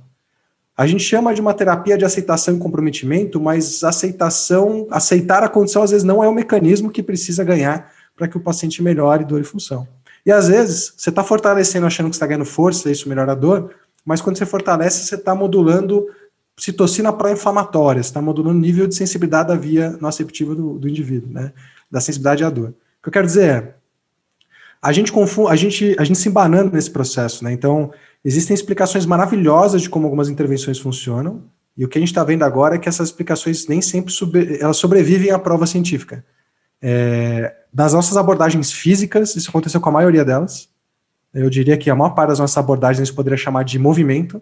C: A gente chama de uma terapia de aceitação e comprometimento, mas aceitar a condição às vezes não é o mecanismo que precisa ganhar para que o paciente melhore dor e função. E às vezes você está fortalecendo achando que você está ganhando força, isso melhora a dor, mas quando você fortalece, você está modulando citocina pró-inflamatória, está modulando o nível de sensibilidade da via nociceptiva do indivíduo, né? Da sensibilidade à dor. O que eu quero dizer a gente se embanando nesse processo, né? Então, existem explicações maravilhosas de como algumas intervenções funcionam, e o que a gente está vendo agora é que essas explicações nem sempre elas sobrevivem à prova científica. Das nossas abordagens físicas, isso aconteceu com a maioria delas, Eu diria que a maior parte das nossas abordagens a gente poderia chamar de movimento,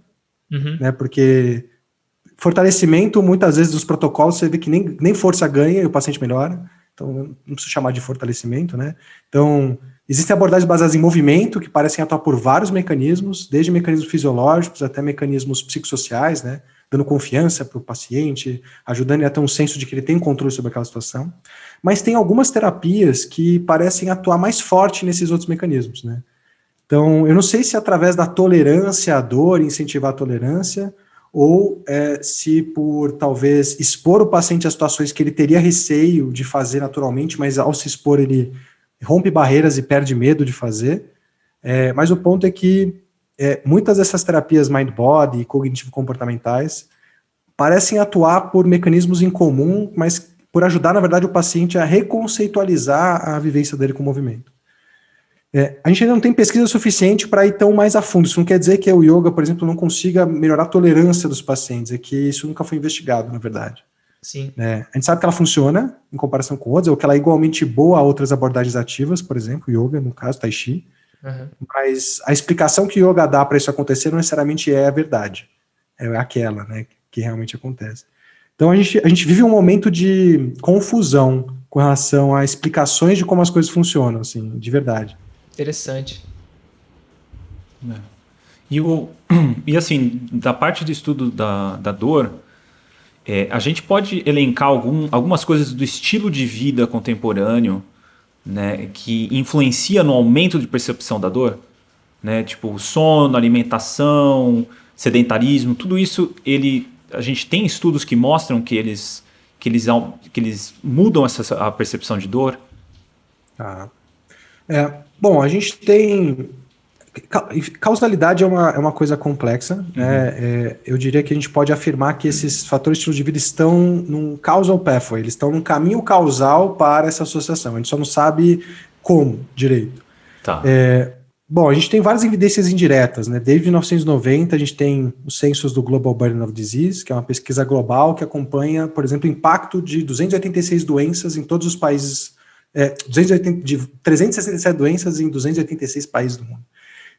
C: né? Porque fortalecimento, muitas vezes, dos protocolos, você vê que nem força ganha e o paciente melhora. Então, não preciso chamar de fortalecimento, né? Então, existem abordagens baseadas em movimento, que parecem atuar por vários mecanismos, desde mecanismos fisiológicos até mecanismos psicossociais, né? Dando confiança para o paciente, ajudando ele a ter um senso de que ele tem controle sobre aquela situação. Mas tem algumas terapias que parecem atuar mais forte nesses outros mecanismos, né? Então, eu não sei se através da tolerância à dor, incentivar a tolerância, ou se por, talvez, expor o paciente a situações que ele teria receio de fazer naturalmente, mas ao se expor ele rompe barreiras e perde medo de fazer. Mas o ponto é que muitas dessas terapias mind-body e cognitivo-comportamentais parecem atuar por mecanismos em comum, mas por ajudar, na verdade, o paciente a reconceitualizar a vivência dele com o movimento. A gente ainda não tem pesquisa suficiente para ir tão mais a fundo. Isso não quer dizer que o yoga, por exemplo, não consiga melhorar a tolerância dos pacientes, é que isso nunca foi investigado, na verdade.
B: Sim.
C: A gente sabe que ela funciona em comparação com outras, ou que ela é igualmente boa a outras abordagens ativas, por exemplo, yoga, no caso, tai chi. Mas a explicação que o yoga dá para isso acontecer não necessariamente é a verdade. É aquela, né, que realmente acontece. Então a gente vive um momento de confusão com relação a explicações de como as coisas funcionam, assim, de verdade.
B: Interessante.
A: E assim, da parte de estudo da dor, a gente pode elencar algumas coisas do estilo de vida contemporâneo, né, que influencia no aumento de percepção da dor, né, tipo sono, alimentação, sedentarismo, tudo isso a gente tem estudos que mostram que eles mudam a percepção de dor.
C: Bom, a gente tem... Causalidade é uma coisa complexa, né? Eu diria que a gente pode afirmar que esses fatores de estilo de vida estão num causal pathway, eles estão num caminho causal para essa associação, a gente só não sabe como direito.
A: Tá.
C: Bom, a gente tem várias evidências indiretas, né? Desde 1990 a gente tem os censos do Global Burden of Disease, que é uma pesquisa global que acompanha, por exemplo, o impacto de 286 doenças em todos os países, de 367 doenças em 286 países do mundo.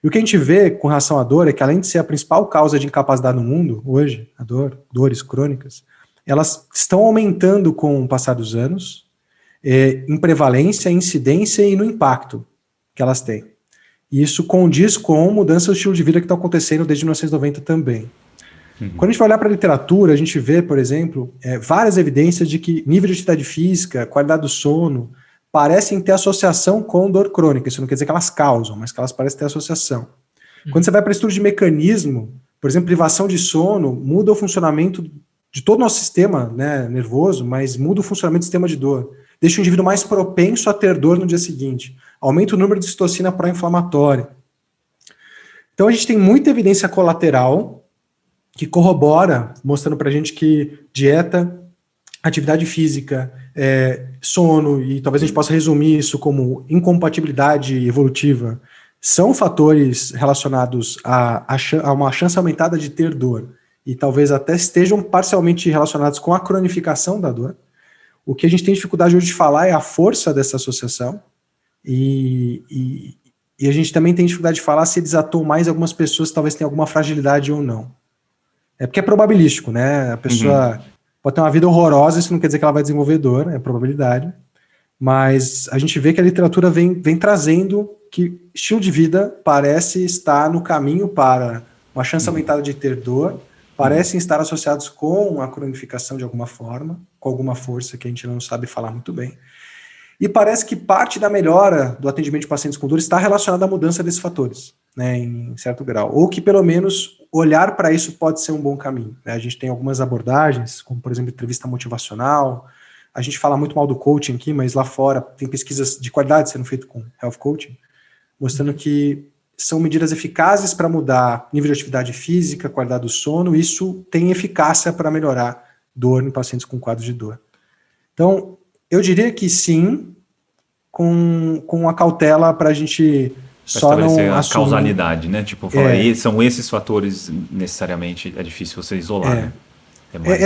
C: E o que a gente vê com relação à dor é que, além de ser a principal causa de incapacidade no mundo, hoje, a dores crônicas, elas estão aumentando com o passar dos anos, em prevalência, incidência e no impacto que elas têm. E isso condiz com mudança do estilo de vida que está acontecendo desde 1990 também. Quando a gente vai olhar para a literatura, a gente vê, por exemplo, várias evidências de que nível de atividade física, qualidade do sono, parecem ter associação com dor crônica. Isso não quer dizer que elas causam, mas que elas parecem ter associação. Quando você vai para estudo de mecanismo, por exemplo, privação de sono, muda o funcionamento de todo o nosso sistema, né, nervoso, mas muda o funcionamento do sistema de dor. Deixa o indivíduo mais propenso a ter dor no dia seguinte. Aumenta o número de citocina pró-inflamatória. Então a gente tem muita evidência colateral que corrobora, mostrando para a gente que dieta, atividade física, sono, e talvez a gente possa resumir isso como incompatibilidade evolutiva, são fatores relacionados a uma chance aumentada de ter dor, e talvez até estejam parcialmente relacionados com a cronificação da dor. O que a gente tem dificuldade hoje de falar é a força dessa associação, e a gente também tem dificuldade de falar se eles atuam mais em algumas pessoas que talvez tenham alguma fragilidade ou não. Porque é probabilístico, né? A pessoa pode ter uma vida horrorosa, isso não quer dizer que ela vai desenvolver dor, é probabilidade. Mas a gente vê que a literatura vem trazendo que estilo de vida parece estar no caminho para uma chance aumentada de ter dor, parecem estar associados com a cronificação de alguma forma, com alguma força que a gente não sabe falar muito bem. E parece que parte da melhora do atendimento de pacientes com dor está relacionada à mudança desses fatores, né, em certo grau. Ou que, pelo menos, olhar para isso pode ser um bom caminho, né? A gente tem algumas abordagens, como, por exemplo, entrevista motivacional. A gente fala muito mal do coaching aqui, mas lá fora tem pesquisas de qualidade sendo feitas com health coaching, mostrando que são medidas eficazes para mudar nível de atividade física, qualidade do sono, e isso tem eficácia para melhorar dor em pacientes com quadros de dor. Então, eu diria que sim, com a cautela para a gente só não
A: estabelecer a
C: assumir
A: causalidade, né? Tipo, falar, são esses fatores necessariamente, é difícil você isolar, né?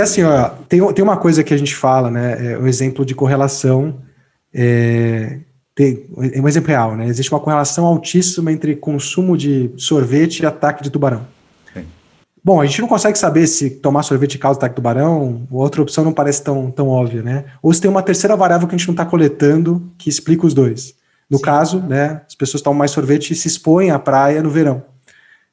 C: Assim, tem uma coisa que a gente fala, né? O exemplo de correlação um exemplo real, né? Existe uma correlação altíssima entre consumo de sorvete e ataque de tubarão.
A: Sim.
C: Bom, a gente não consegue saber se tomar sorvete causa ataque de tubarão, outra opção não parece tão óbvia, né? Ou se tem uma terceira variável que a gente não está coletando que explica os dois. No
B: Sim.
C: caso, né, as pessoas tomam mais sorvete e se expõem à praia no verão.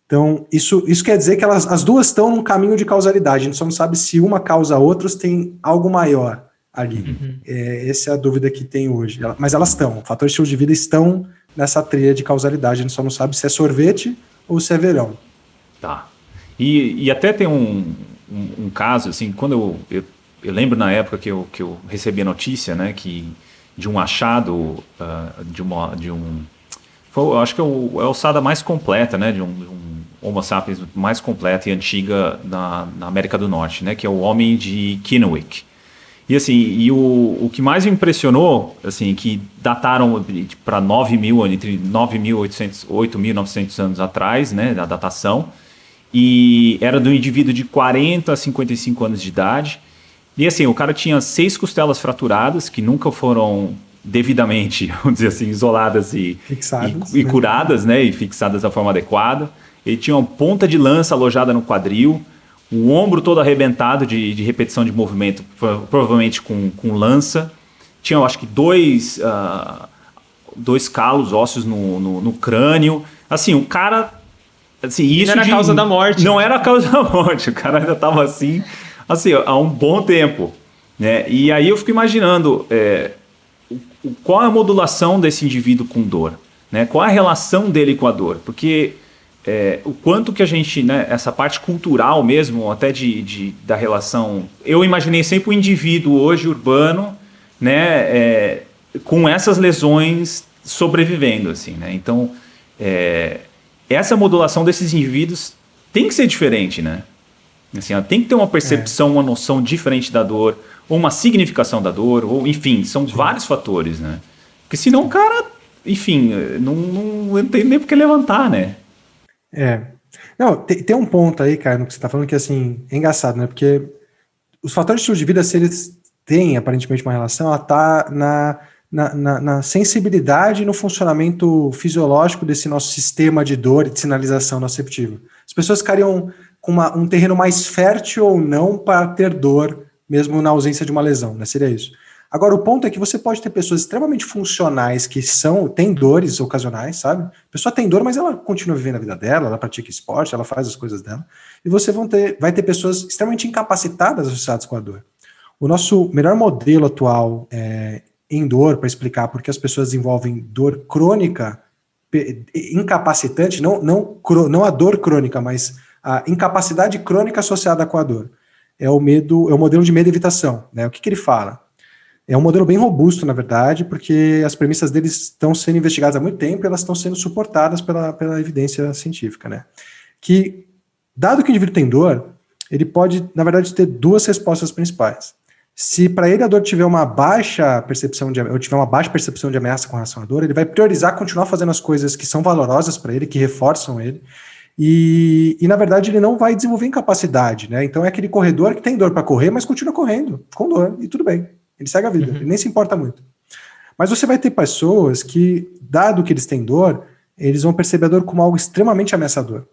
C: Então, isso quer dizer que as duas estão num caminho de causalidade. A gente só não sabe se uma causa a outra ou se tem algo maior ali. Essa é a dúvida que tem hoje. Mas elas estão. Fatores de estilo de vida estão nessa trilha de causalidade. A gente só não sabe se é sorvete ou se é verão.
A: Tá. E até tem um caso, assim, quando eu lembro na época que eu recebi a notícia, né, de um achado eu acho que é a ossada mais completa, né, de um Homo sapiens mais completa e antiga na América do Norte, né, que é o homem de Kennewick. E assim, o que mais me impressionou, assim, que dataram para 9.000, entre 9.800 e 8.900 anos atrás, né, da datação, e era do indivíduo de 40 a 55 anos de idade. E assim, o cara tinha 6 costelas fraturadas, que nunca foram devidamente, vamos dizer assim, isoladas e curadas, né, e fixadas da forma adequada. Ele tinha uma ponta de lança alojada no quadril, o ombro todo arrebentado de repetição de movimento, provavelmente com lança. Tinha, eu acho que, dois calos ósseos no crânio. Assim, o cara... Assim, isso
B: não era a causa da morte.
A: Não era a causa da morte. O cara ainda estava assim, há um bom tempo, né? E aí eu fico imaginando qual é a modulação desse indivíduo com dor, né? Qual é a relação dele com a dor? Porque... o quanto que a gente, né, essa parte cultural mesmo, até da relação... Eu imaginei sempre o indivíduo hoje urbano, né, com essas lesões sobrevivendo, assim, né? Então, essa modulação desses indivíduos tem que ser diferente, né? Assim, tem que ter uma percepção, uma noção diferente da dor, ou uma significação da dor, ou enfim, são vários fatores, né? Porque senão o cara, enfim, não tem nem por que levantar, né?
C: Não, tem um ponto aí, cara, no que você está falando que, assim, é engraçado, né? Porque os fatores de estilo de vida, se eles têm aparentemente uma relação, ela está na sensibilidade e no funcionamento fisiológico desse nosso sistema de dor e de sinalização nociceptiva. As pessoas ficariam com um terreno mais fértil ou não para ter dor, mesmo na ausência de uma lesão, né? Seria isso. Agora, o ponto é que você pode ter pessoas extremamente funcionais que têm dores ocasionais, sabe? A pessoa tem dor, mas ela continua vivendo a vida dela, ela pratica esporte, ela faz as coisas dela. E você vai ter pessoas extremamente incapacitadas associadas com a dor. O nosso melhor modelo atual em dor, para explicar por que as pessoas desenvolvem dor crônica, incapacitante, não a dor crônica, mas a incapacidade crônica associada com a dor. É o modelo de medo e evitação, né? O que ele fala? É um modelo bem robusto, na verdade, porque as premissas deles estão sendo investigadas há muito tempo e elas estão sendo suportadas pela evidência científica, né? Que, dado que o indivíduo tem dor, ele pode, na verdade, ter duas respostas principais. Se para ele a dor tiver uma baixa percepção de ameaça com relação à dor, ele vai priorizar continuar fazendo as coisas que são valorosas para ele, que reforçam ele, e na verdade ele não vai desenvolver incapacidade, né? Então é aquele corredor que tem dor para correr, mas continua correndo com dor, e tudo bem. Ele segue a vida, ele nem se importa muito. Mas você vai ter pessoas que, dado que eles têm dor, eles vão perceber a dor como algo extremamente ameaçador.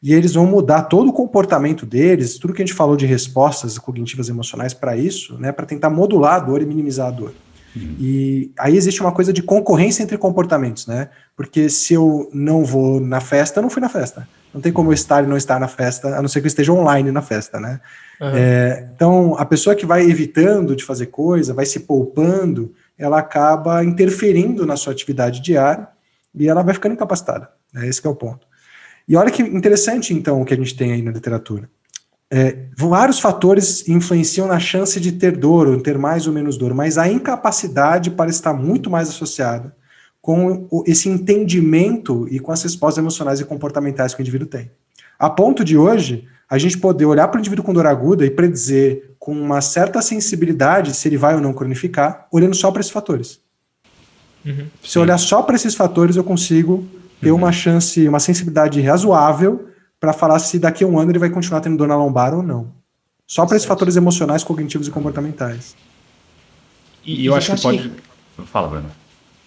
C: E eles vão mudar todo o comportamento deles, tudo que a gente falou de respostas cognitivas e emocionais para isso, né, para tentar modular a dor e minimizar a dor. E aí existe uma coisa de concorrência entre comportamentos, né? Porque se eu não vou na festa, eu não fui na festa. Não tem como eu estar e não estar na festa, a não ser que eu esteja online na festa, né? Então, a pessoa que vai evitando de fazer coisa, vai se poupando, ela acaba interferindo na sua atividade diária e ela vai ficando incapacitada. Esse que é o ponto. E olha que interessante, então, o que a gente tem aí na literatura. Vários fatores influenciam na chance de ter dor, ou ter mais ou menos dor, mas a incapacidade parece estar muito mais associada com esse entendimento e com as respostas emocionais e comportamentais que o indivíduo tem. A ponto de hoje, a gente poder olhar para o indivíduo com dor aguda e predizer com uma certa sensibilidade se ele vai ou não cronificar, olhando só para esses fatores. Se eu olhar só para esses fatores, eu consigo ter uma chance, uma sensibilidade razoável para falar se daqui a um ano ele vai continuar tendo dor na lombar ou não. Só para esses fatores emocionais, cognitivos e comportamentais.
A: E eu acho que pode... Fala, Bruno.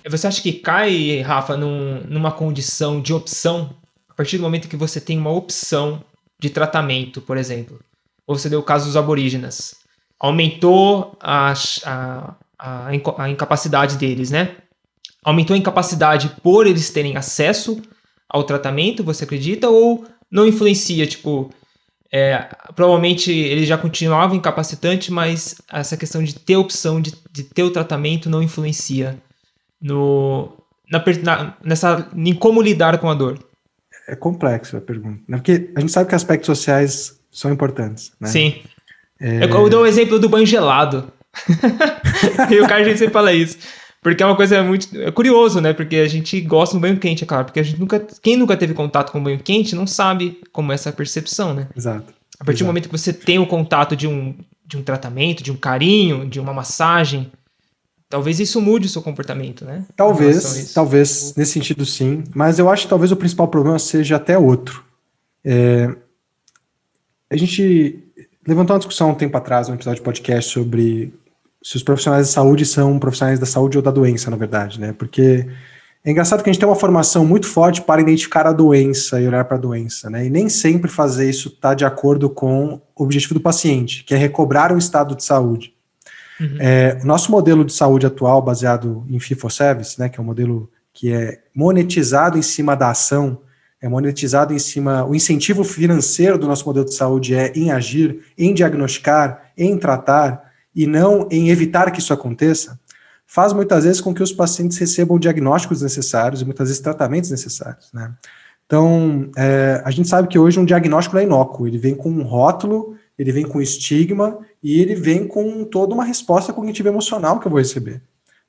B: Você acha que cai, Rafa, numa condição de opção, a partir do momento que você tem uma opção de tratamento, por exemplo? Ou você deu o caso dos aborígenas. Aumentou a incapacidade deles, né? Aumentou a incapacidade por eles terem acesso ao tratamento, você acredita? Ou não influencia, tipo... provavelmente ele já continuava incapacitante, mas essa questão de ter opção de ter o tratamento não influencia em como lidar com a dor.
C: É complexo a pergunta, né? Porque a gente sabe que aspectos sociais são importantes, né?
B: Sim. Eu dou o exemplo do banho gelado. E o cara, a gente sempre fala isso. Porque é uma coisa muito... É curioso, né? Porque a gente gosta do banho quente, é claro. Porque quem nunca teve contato com banho quente não sabe como é essa percepção, né?
C: Exato.
B: A partir do momento que você tem o contato de um tratamento, de um carinho, de uma massagem, talvez isso mude o seu comportamento, né?
C: Talvez, nesse sentido sim. Mas eu acho que talvez o principal problema seja até outro. A gente levantou uma discussão um tempo atrás, num episódio de podcast, sobre se os profissionais da saúde são profissionais da saúde ou da doença, na verdade, né? Porque é engraçado que a gente tem uma formação muito forte para identificar a doença e olhar para a doença, né? E nem sempre fazer isso está de acordo com o objetivo do paciente, que é recobrar um estado de saúde. Uhum. O nosso modelo de saúde atual, baseado em fee-for-service, né, que é um modelo que é monetizado em cima da ação, é monetizado em cima... O incentivo financeiro do nosso modelo de saúde é em agir, em diagnosticar, em tratar, e não em evitar que isso aconteça, faz muitas vezes com que os pacientes recebam diagnósticos necessários e muitas vezes tratamentos necessários, né? Então, a gente sabe que hoje um diagnóstico não é inócuo, ele vem com um rótulo, ele vem com estigma e ele vem com toda uma resposta cognitiva emocional que eu vou receber.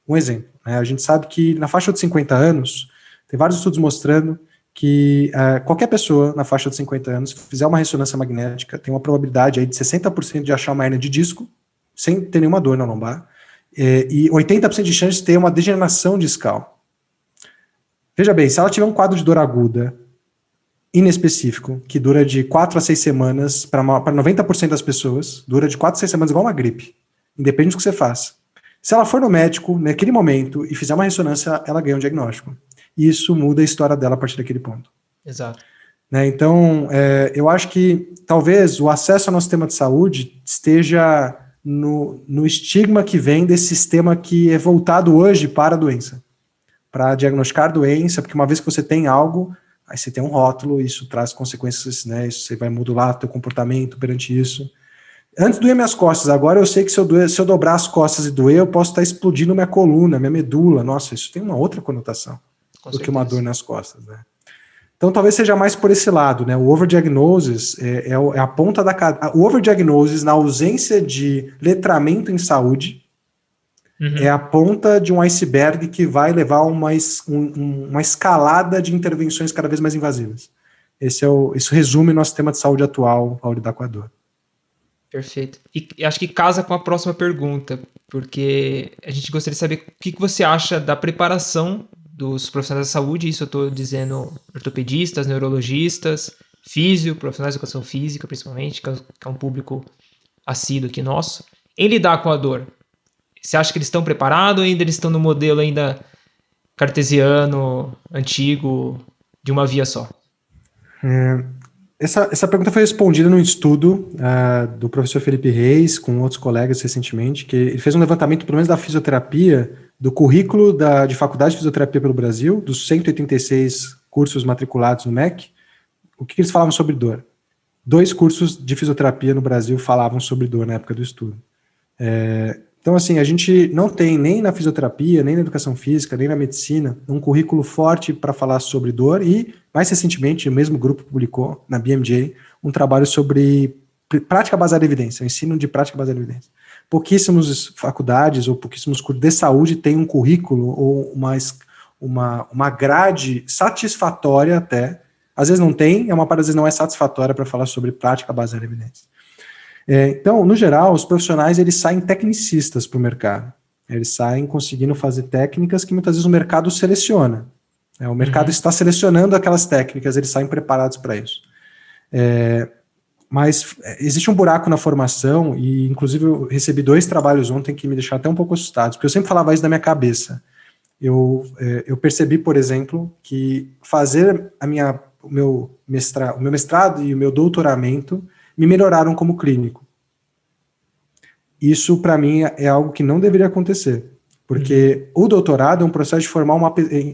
C: Um exemplo, né? A gente sabe que na faixa de 50 anos, tem vários estudos mostrando que qualquer pessoa na faixa de 50 anos, se fizer uma ressonância magnética, tem uma probabilidade aí de 60% de achar uma hérnia de disco, sem ter nenhuma dor na lombar, e 80% de chance de ter uma degeneração discal. Veja bem, se ela tiver um quadro de dor aguda, inespecífico, que dura de 4 a 6 semanas, para 90% das pessoas, dura de 4 a 6 semanas igual uma gripe, independente do que você faça. Se ela for no médico, naquele momento, e fizer uma ressonância, ela ganha um diagnóstico. E isso muda a história dela a partir daquele ponto.
B: Exato.
C: Né, então, eu acho que talvez o acesso ao nosso sistema de saúde esteja no estigma que vem desse sistema que é voltado hoje para a doença, para diagnosticar a doença, porque uma vez que você tem algo, aí você tem um rótulo, isso traz consequências, né, isso você vai modular o teu comportamento perante isso. Antes doía minhas costas, agora eu sei que se eu dobrar as costas e doer, eu posso estar explodindo minha coluna, minha medula, nossa, isso tem uma outra conotação do que uma dor nas costas, né? Então, talvez seja mais por esse lado, né? O overdiagnosis é a ponta da cadeia. O overdiagnosis, na ausência de letramento em saúde, é a ponta de um iceberg que vai levar a uma escalada de intervenções cada vez mais invasivas. Isso resume nosso sistema de saúde atual ao lidar com a dor.
B: Perfeito. E acho que casa com a próxima pergunta, porque a gente gostaria de saber o que você acha da preparação dos profissionais da saúde, isso eu estou dizendo ortopedistas, neurologistas, físio, profissionais de educação física, principalmente, que é um público assíduo aqui nosso, em lidar com a dor. Você acha que eles estão preparados ou ainda eles estão no modelo ainda cartesiano, antigo, de uma via só?
C: Essa pergunta foi respondida num estudo do professor Felipe Reis, com outros colegas recentemente, que ele fez um levantamento, pelo menos da fisioterapia, do currículo de faculdade de fisioterapia pelo Brasil, dos 186 cursos matriculados no MEC, o que eles falavam sobre dor? 2 cursos de fisioterapia no Brasil falavam sobre dor na época do estudo. Então, assim, a gente não tem nem na fisioterapia, nem na educação física, nem na medicina, um currículo forte para falar sobre dor e, mais recentemente, o mesmo grupo publicou, na BMJ, um trabalho sobre prática baseada em evidência, ensino de prática baseada em evidência. Pouquíssimas faculdades ou pouquíssimos cursos de saúde têm um currículo ou uma grade satisfatória até. Às vezes não tem, às vezes não é satisfatória para falar sobre prática baseada em evidência. Então, no geral, os profissionais eles saem tecnicistas para o mercado. Eles saem conseguindo fazer técnicas que muitas vezes o mercado seleciona. O mercado está selecionando aquelas técnicas, eles saem preparados para isso. Mas existe um buraco na formação e, inclusive, eu recebi 2 trabalhos ontem que me deixaram até um pouco assustado, porque eu sempre falava isso da minha cabeça. eu percebi, por exemplo, que fazer o meu mestrado e o meu doutoramento me melhoraram como clínico. Isso, para mim, é algo que não deveria acontecer, porque o doutorado é um processo de formar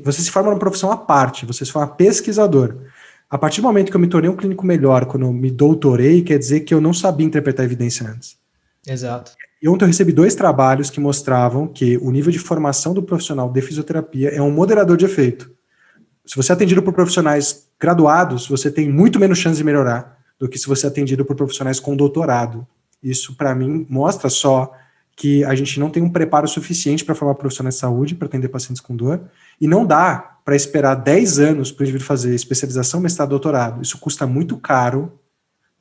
C: você se forma numa profissão à parte, você se forma pesquisador. A partir do momento que eu me tornei um clínico melhor, quando eu me doutorei, quer dizer que eu não sabia interpretar evidência antes.
B: Exato.
C: E ontem eu recebi 2 trabalhos que mostravam que o nível de formação do profissional de fisioterapia é um moderador de efeito. Se você é atendido por profissionais graduados, você tem muito menos chance de melhorar do que se você é atendido por profissionais com doutorado. Isso, para mim, mostra só que a gente não tem um preparo suficiente para formar profissionais de saúde, para atender pacientes com dor, e não dá para esperar 10 anos para o indivíduo fazer especialização, mestrado, doutorado. Isso custa muito caro,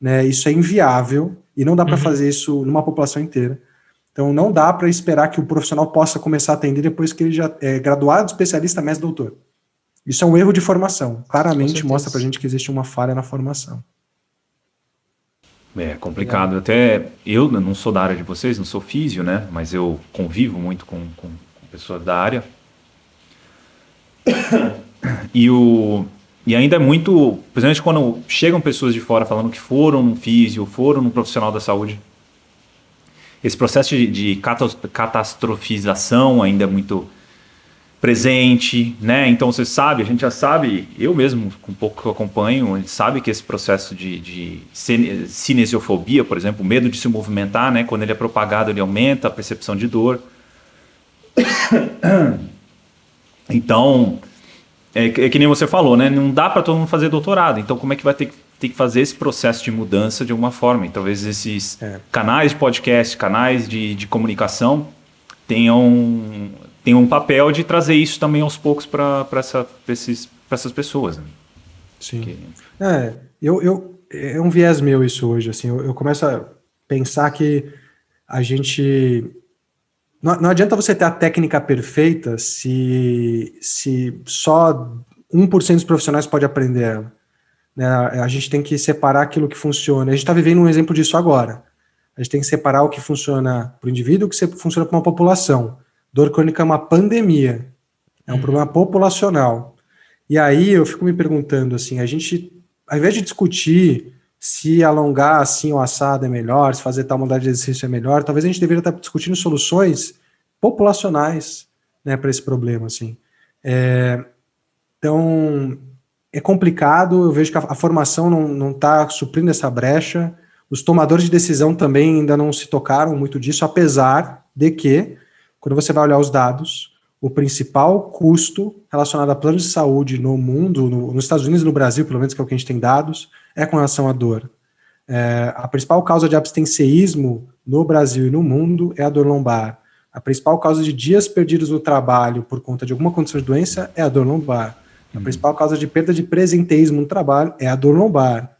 C: né? Isso é inviável, e não dá para fazer isso numa população inteira. Então, não dá para esperar que o profissional possa começar a atender depois que ele já é graduado, especialista, mestre, doutor. Isso é um erro de formação. Claramente mostra para a gente que existe uma falha na formação.
A: É complicado. Até eu não sou da área de vocês, não sou físio, né? Mas eu convivo muito com pessoas da área. E ainda é muito... Principalmente quando chegam pessoas de fora falando que foram num físio, foram num profissional da saúde. Esse processo de catastrofização ainda é muito presente, né? Então você sabe, a gente já sabe, eu mesmo, com pouco que eu acompanho, a gente sabe que esse processo de cinesiofobia, por exemplo, o medo de se movimentar, né? Quando ele é propagado, ele aumenta a percepção de dor. Então, é que nem você falou, né? Não dá para todo mundo fazer doutorado. Então, como é que vai ter que fazer esse processo de mudança de alguma forma? E talvez esses canais de podcast, canais de comunicação tenham um papel de trazer isso também aos poucos para essas pessoas. Né?
C: Sim. É um viés meu isso hoje. Assim, eu começo a pensar que a gente... Não adianta você ter a técnica perfeita se só 1% dos profissionais pode aprender ela. Né? A gente tem que separar aquilo que funciona. A gente está vivendo um exemplo disso agora. A gente tem que separar o que funciona para o indivíduo e o que funciona para uma população. Dor crônica é uma pandemia. É um problema populacional. E aí eu fico me perguntando, assim, a gente, ao invés de discutir se alongar assim o assado é melhor, se fazer tal modalidade de exercício é melhor, talvez a gente deveria estar discutindo soluções populacionais, né, para esse problema, assim. Então, é complicado, eu vejo que a formação não está suprindo essa brecha, os tomadores de decisão também ainda não se tocaram muito disso, apesar de que, quando você vai olhar os dados, o principal custo relacionado a planos de saúde no mundo, nos Estados Unidos e no Brasil, pelo menos que é o que a gente tem dados, é com relação à dor. A principal causa de abstencionismo no Brasil e no mundo é a dor lombar. A principal causa de dias perdidos no trabalho por conta de alguma condição de doença é a dor lombar. A principal causa de perda de presenteísmo no trabalho é a dor lombar.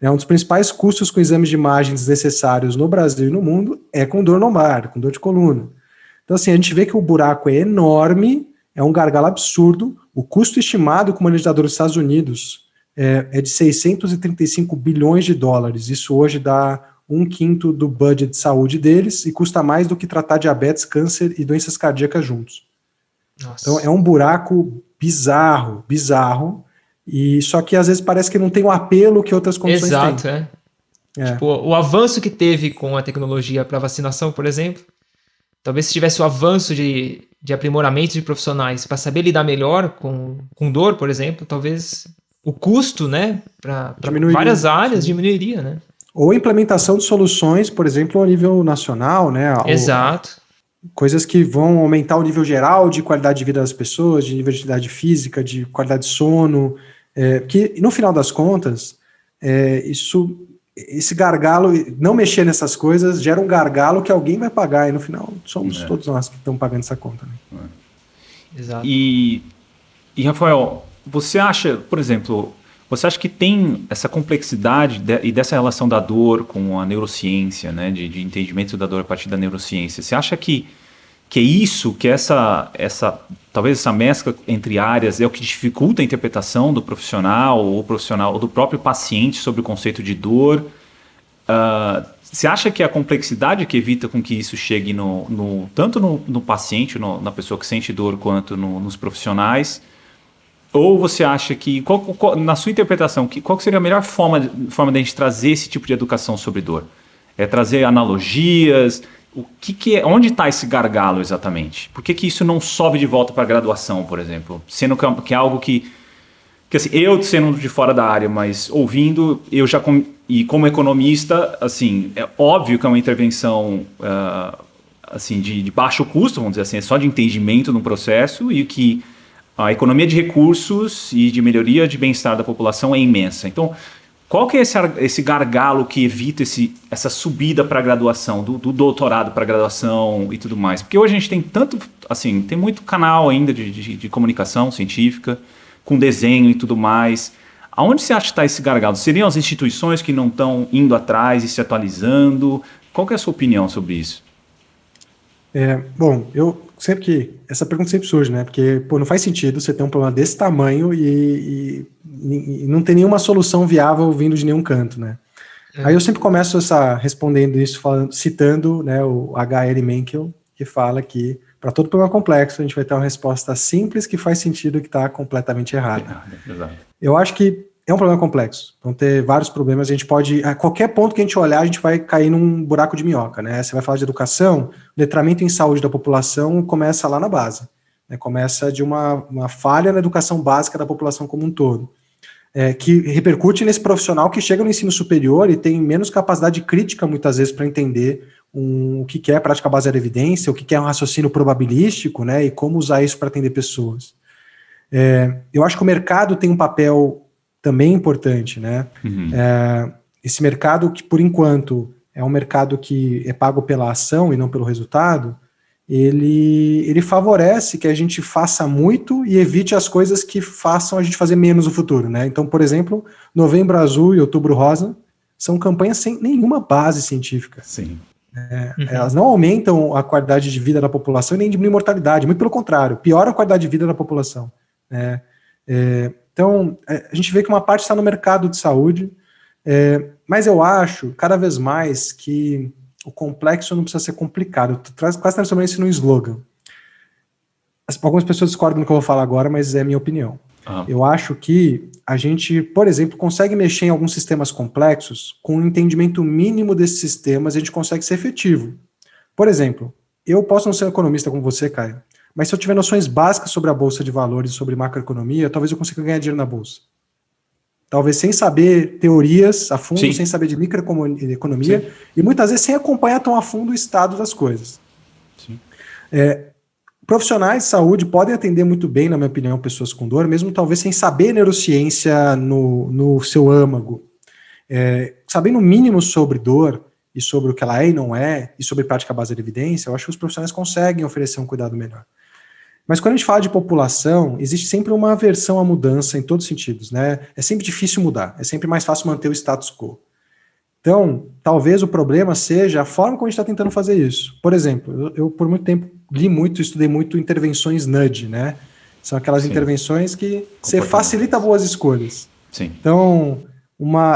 C: Um dos principais custos com exames de imagem desnecessários no Brasil e no mundo é com dor lombar, com dor de coluna. Então, assim, a gente vê que o buraco é enorme, é um gargalo absurdo. O custo estimado com manejo da dor nos Estados Unidos é de 635 bilhões de dólares. Isso hoje dá 1/5 do budget de saúde deles e custa mais do que tratar diabetes, câncer e doenças cardíacas juntos. Nossa. Então, é um buraco bizarro, e só que às vezes parece que não tem o apelo que outras condições têm.
B: Exato, Tipo, o avanço que teve com a tecnologia para vacinação, por exemplo, talvez se tivesse o avanço de aprimoramento de profissionais para saber lidar melhor com dor, por exemplo, talvez o custo, né, para várias áreas diminuiria, né?
C: Ou a implementação de soluções, por exemplo, a nível nacional, né?
B: Exato.
C: Coisas que vão aumentar o nível geral de qualidade de vida das pessoas, de nível de atividade física, de qualidade de sono, que no final das contas, esse gargalo, não mexer nessas coisas, gera um gargalo que alguém vai pagar, e no final somos todos nós que estamos pagando essa conta. Né?
B: Exato.
A: E, Rafael, você acha, por exemplo, que tem essa complexidade e dessa relação da dor com a neurociência, né, de entendimento da dor a partir da neurociência? Você acha que é isso, que talvez essa mescla entre áreas é o que dificulta a interpretação do profissional ou do próprio paciente sobre o conceito de dor? você acha que é a complexidade que evita com que isso chegue tanto no paciente, na pessoa que sente dor, quanto nos profissionais? Ou você acha que, na sua interpretação, qual que seria a melhor forma de a gente trazer esse tipo de educação sobre dor? É trazer analogias? Onde está esse gargalo exatamente? Por que isso não sobe de volta para a graduação, por exemplo? Sendo que é algo que assim, eu sendo de fora da área, mas ouvindo, e como economista, assim, é óbvio que é uma intervenção assim, de baixo custo, vamos dizer assim, é só de entendimento no processo, e que a economia de recursos e de melhoria de bem-estar da população é imensa. Então, qual que é esse gargalo que evita essa subida para a graduação, do doutorado para a graduação e tudo mais? Porque hoje a gente tem tem muito canal ainda de comunicação científica, com desenho e tudo mais. Aonde você acha que está esse gargalo? Seriam as instituições que não estão indo atrás e se atualizando? Qual que é a sua opinião sobre isso?
C: Bom, essa pergunta sempre surge, né? Porque, não faz sentido você ter um problema desse tamanho e não ter nenhuma solução viável vindo de nenhum canto, né? Aí eu sempre começo respondendo isso, citando, né, o H.L. Mencken, que fala que para todo problema complexo a gente vai ter uma resposta simples que faz sentido que está completamente errada.
A: Exato.
C: Eu acho que é um problema complexo. Vão ter vários problemas. A gente pode, a qualquer ponto que a gente olhar, a gente vai cair num buraco de minhoca, né? Você vai falar de educação, o letramento em saúde da população começa lá na base, né? Começa de uma falha na educação básica da população como um todo, que repercute nesse profissional que chega no ensino superior e tem menos capacidade crítica, muitas vezes, para entender o que é prática baseada em evidência, o que é um raciocínio probabilístico, né? E como usar isso para atender pessoas. Eu acho que o mercado tem um papel também importante, né?
A: Uhum.
C: Esse mercado que, por enquanto, é um mercado que é pago pela ação e não pelo resultado, ele favorece que a gente faça muito e evite as coisas que façam a gente fazer menos no futuro, né? Então, por exemplo, Novembro Azul e Outubro Rosa são campanhas sem nenhuma base científica.
A: Sim.
C: Elas não aumentam a qualidade de vida da população e nem diminuem a mortalidade, muito pelo contrário, piora a qualidade de vida da população, né? Então, a gente vê que uma parte está no mercado de saúde, mas eu acho, cada vez mais, que o complexo não precisa ser complicado. Quase transformando isso num slogan. Algumas pessoas discordam do que eu vou falar agora, mas é a minha opinião.
A: Uhum.
C: Eu acho que a gente, por exemplo, consegue mexer em alguns sistemas complexos com um entendimento mínimo desses sistemas e a gente consegue ser efetivo. Por exemplo, eu posso não ser um economista como você, Caio, mas se eu tiver noções básicas sobre a Bolsa de Valores e sobre macroeconomia, talvez eu consiga ganhar dinheiro na Bolsa. Talvez sem saber teorias a fundo,
A: Sim.
C: sem saber de microeconomia, sim, e muitas vezes sem acompanhar tão a fundo o estado das coisas.
A: Sim.
C: Profissionais de saúde podem atender muito bem, na minha opinião, pessoas com dor, mesmo talvez sem saber neurociência no seu âmago. Sabendo o mínimo sobre dor e sobre o que ela é e não é, e sobre prática baseada em evidência, eu acho que os profissionais conseguem oferecer um cuidado melhor. Mas quando a gente fala de população, existe sempre uma aversão à mudança em todos os sentidos, né? É sempre difícil mudar, é sempre mais fácil manter o status quo. Então, talvez o problema seja a forma como a gente está tentando fazer isso. Por exemplo, eu por muito tempo li muito, estudei muito intervenções nudge, né? São aquelas Sim. intervenções que você facilita boas escolhas.
A: Sim.
C: Então,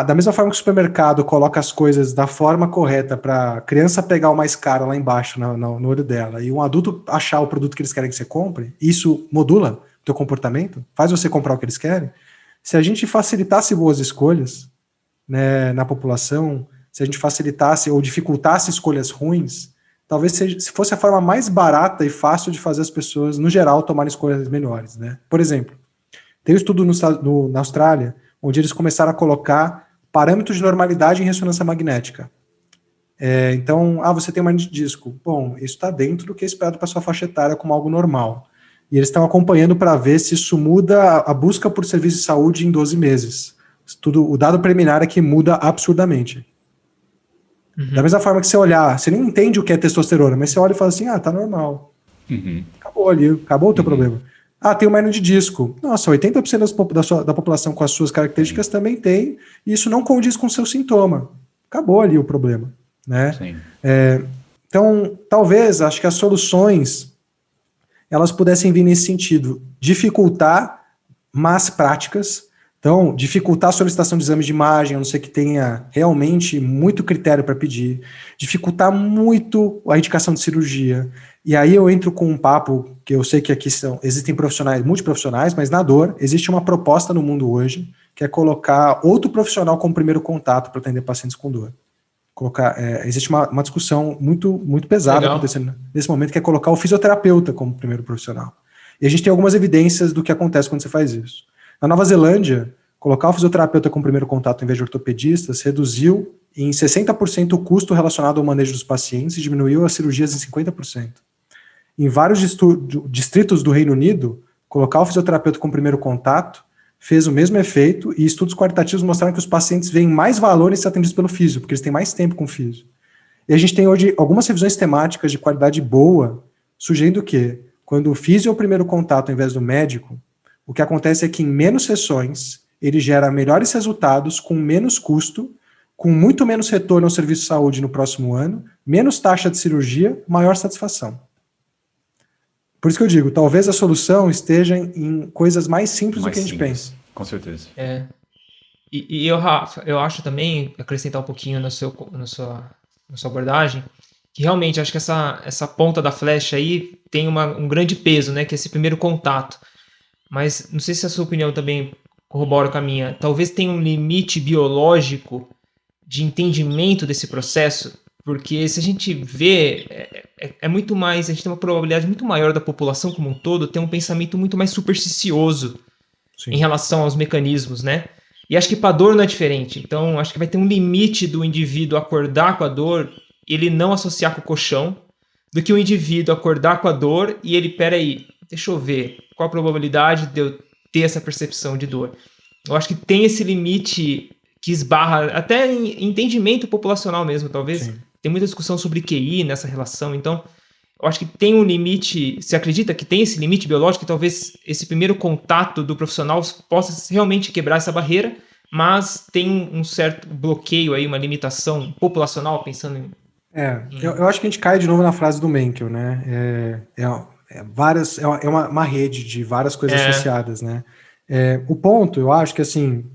C: da mesma forma que o supermercado coloca as coisas da forma correta para a criança pegar o mais caro lá embaixo no olho dela e um adulto achar o produto que eles querem que você compre, isso modula o teu comportamento, faz você comprar o que eles querem. Se a gente facilitasse boas escolhas, né, na população, se a gente facilitasse ou dificultasse escolhas ruins, talvez se fosse a forma mais barata e fácil de fazer as pessoas, no geral, tomarem escolhas melhores, né? Por exemplo, tem um estudo na Austrália, onde eles começaram a colocar parâmetros de normalidade em ressonância magnética. Então, você tem uma hernia de disco. Bom, isso está dentro do que é esperado para sua faixa etária como algo normal. E eles estão acompanhando para ver se isso muda a busca por serviço de saúde em 12 meses. O dado preliminar é que muda absurdamente. Uhum. Da mesma forma que você olhar, você nem entende o que é testosterona, mas você olha e fala assim, tá normal.
A: Uhum.
C: Acabou o teu problema. Tem uma hernia de disco. Nossa, 80% da população com as suas características também tem, e isso não condiz com o seu sintoma. Acabou ali o problema, né?
A: Sim.
C: Então, talvez, acho que as soluções, elas pudessem vir nesse sentido, dificultar más práticas, Então, dificultar a solicitação de exames de imagem, a não ser que tenha realmente muito critério para pedir, dificultar muito a indicação de cirurgia. E aí eu entro com um papo, que eu sei que aqui existem profissionais, multiprofissionais, mas na dor existe uma proposta no mundo hoje, que é colocar outro profissional como primeiro contato para atender pacientes com dor. Existe uma discussão muito, muito pesada acontecendo nesse momento, que é colocar o fisioterapeuta como primeiro profissional. E a gente tem algumas evidências do que acontece quando você faz isso. Na Nova Zelândia, colocar o fisioterapeuta como primeiro contato em vez de ortopedistas reduziu em 60% o custo relacionado ao manejo dos pacientes e diminuiu as cirurgias em 50%. Em vários distritos do Reino Unido, colocar o fisioterapeuta como primeiro contato fez o mesmo efeito e estudos qualitativos mostraram que os pacientes veem mais valor em ser atendidos pelo físio, porque eles têm mais tempo com o físio. E a gente tem hoje algumas revisões temáticas de qualidade boa, sugerindo que, quando o físio é o primeiro contato ao invés do médico, o que acontece é que em menos sessões, ele gera melhores resultados com menos custo, com muito menos retorno ao serviço de saúde no próximo ano, menos taxa de cirurgia, maior satisfação. Por isso que eu digo, talvez a solução esteja em coisas mais simples do que a gente pensa.
A: Com certeza.
B: E eu, Rafa, eu acho também, acrescentar um pouquinho na sua abordagem, que realmente acho que essa ponta da flecha aí tem um grande peso, né, que é esse primeiro contato. Mas não sei se a sua opinião também corrobora com a minha. Talvez tenha um limite biológico de entendimento desse processo, porque se a gente vê, é muito mais, a gente tem uma probabilidade muito maior da população como um todo ter um pensamento muito mais supersticioso em relação aos mecanismos, né? E acho que para a dor não é diferente. Então, acho que vai ter um limite do indivíduo acordar com a dor e ele não associar com o colchão, do que o indivíduo acordar com a dor e ele, peraí, deixa eu ver, qual a probabilidade de eu ter essa percepção de dor? Eu acho que tem esse limite que esbarra até em entendimento populacional mesmo, talvez. Sim. Tem muita discussão sobre QI nessa relação, então eu acho que tem um limite, se acredita que tem esse limite biológico, que talvez esse primeiro contato do profissional possa realmente quebrar essa barreira, mas tem um certo bloqueio aí, uma limitação populacional, pensando em...
C: Eu acho que a gente cai de novo na frase do Menkel, né? É uma rede de várias coisas associadas, né? O ponto, eu acho que assim,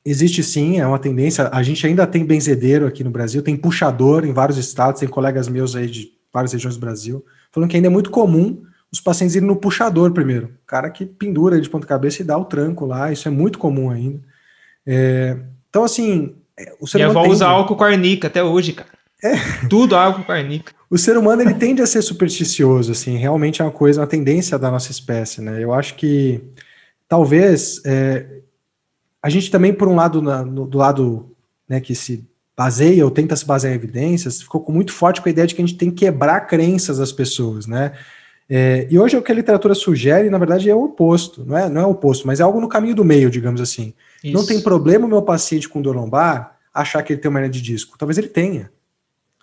C: existe sim, é uma tendência, a gente ainda tem benzedeiro aqui no Brasil, tem puxador em vários estados, tem colegas meus aí de várias regiões do Brasil, falando que ainda é muito comum os pacientes irem no puxador primeiro, o cara que pendura ele de ponta cabeça e dá o tranco lá, isso é muito comum ainda. Então assim, o ser humano...
B: Minha avó usa álcool com arnica até hoje, cara. Tudo álcool com arnica.
C: O ser humano, ele tende a ser supersticioso, assim, realmente é uma tendência da nossa espécie, né? Eu acho que talvez a gente também, por um lado, do lado, né, que se baseia ou tenta se basear em evidências, ficou muito forte com a ideia de que a gente tem que quebrar crenças das pessoas, né? E hoje o que a literatura sugere, na verdade, é o oposto, não é o oposto, mas é algo no caminho do meio, digamos assim. Isso. Não tem problema o meu paciente com dor lombar achar que ele tem uma hernia de disco, talvez ele tenha.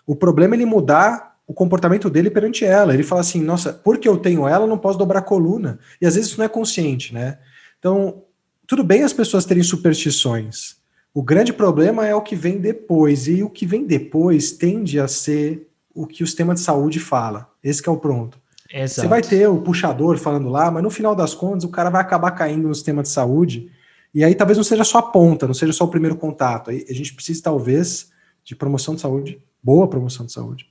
C: O problema é ele mudar o comportamento dele perante ela. Ele fala assim, nossa, porque eu tenho ela, eu não posso dobrar a coluna. E às vezes isso não é consciente, né? Então, tudo bem as pessoas terem superstições. O grande problema é o que vem depois. E o que vem depois tende a ser o que o sistema de saúde fala. Esse que é o pronto.
B: Exato.
C: Você vai ter o puxador falando lá, mas no final das contas o cara vai acabar caindo no sistema de saúde. E aí talvez não seja só a ponta, não seja só o primeiro contato. Aí a gente precisa talvez de promoção de saúde, boa promoção de saúde.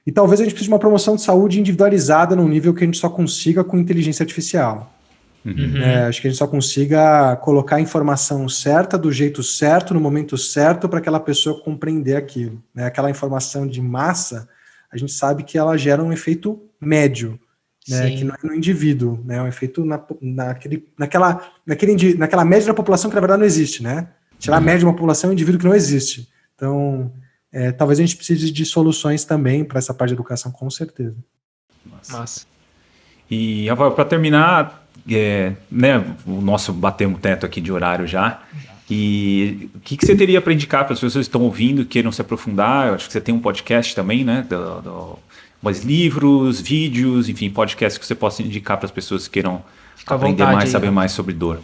C: E talvez a gente precise de uma promoção de saúde individualizada num nível que a gente só consiga com inteligência artificial. Acho que a gente só consiga colocar a informação certa, do jeito certo, no momento certo, para aquela pessoa compreender aquilo. Né? Aquela informação de massa, a gente sabe que ela gera um efeito médio, né? Que não é no indivíduo, né? É um efeito naquela média da população que na verdade não existe. Né? Tirar a média de uma população é um indivíduo que não existe. Então, talvez a gente precise de soluções também para essa parte de educação, com certeza.
A: Massa. E, Rafael, para terminar, né, o nosso batemos teto aqui de horário já, e o que você teria para indicar para as pessoas que estão ouvindo, queiram se aprofundar? Eu acho que você tem um podcast também, né, mais livros, vídeos, enfim, podcasts que você possa indicar para as pessoas que queiram aprender mais, saber mais sobre dor.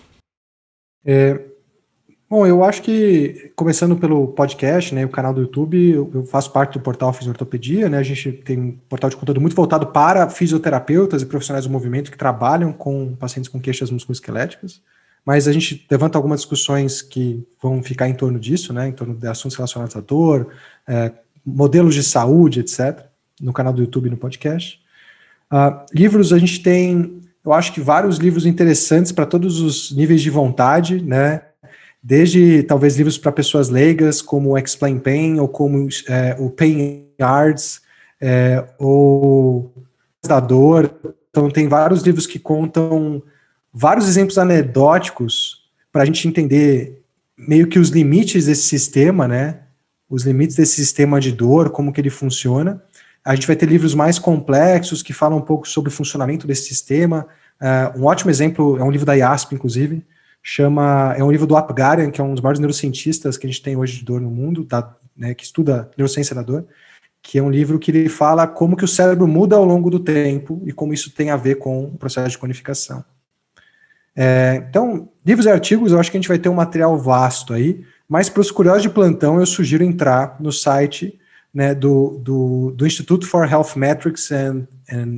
C: Bom, eu acho que, começando pelo podcast, né, o canal do YouTube, eu faço parte do portal Fisiortopedia, né, a gente tem um portal de conteúdo muito voltado para fisioterapeutas e profissionais do movimento que trabalham com pacientes com queixas musculoesqueléticas, mas a gente levanta algumas discussões que vão ficar em torno disso, né, em torno de assuntos relacionados à dor, modelos de saúde, etc., no canal do YouTube e no podcast. Livros, a gente tem, eu acho que vários livros interessantes para todos os níveis de vontade, né, desde talvez livros para pessoas leigas, como o Explain Pain, ou como o Pain Arts, ou da dor. Então tem vários livros que contam vários exemplos anedóticos para a gente entender meio que os limites desse sistema, né? Os limites desse sistema de dor, como que ele funciona. A gente vai ter livros mais complexos que falam um pouco sobre o funcionamento desse sistema. Um ótimo exemplo é um livro da IASP, inclusive, é um livro do Apgarian, que é um dos maiores neurocientistas que a gente tem hoje de dor no mundo, né, que estuda neurociência da dor, que é um livro que ele fala como que o cérebro muda ao longo do tempo e como isso tem a ver com o processo de codificação. Então, livros e artigos, eu acho que a gente vai ter um material vasto aí, mas para os curiosos de plantão, eu sugiro entrar no site, né, do Institute for Health Metrics and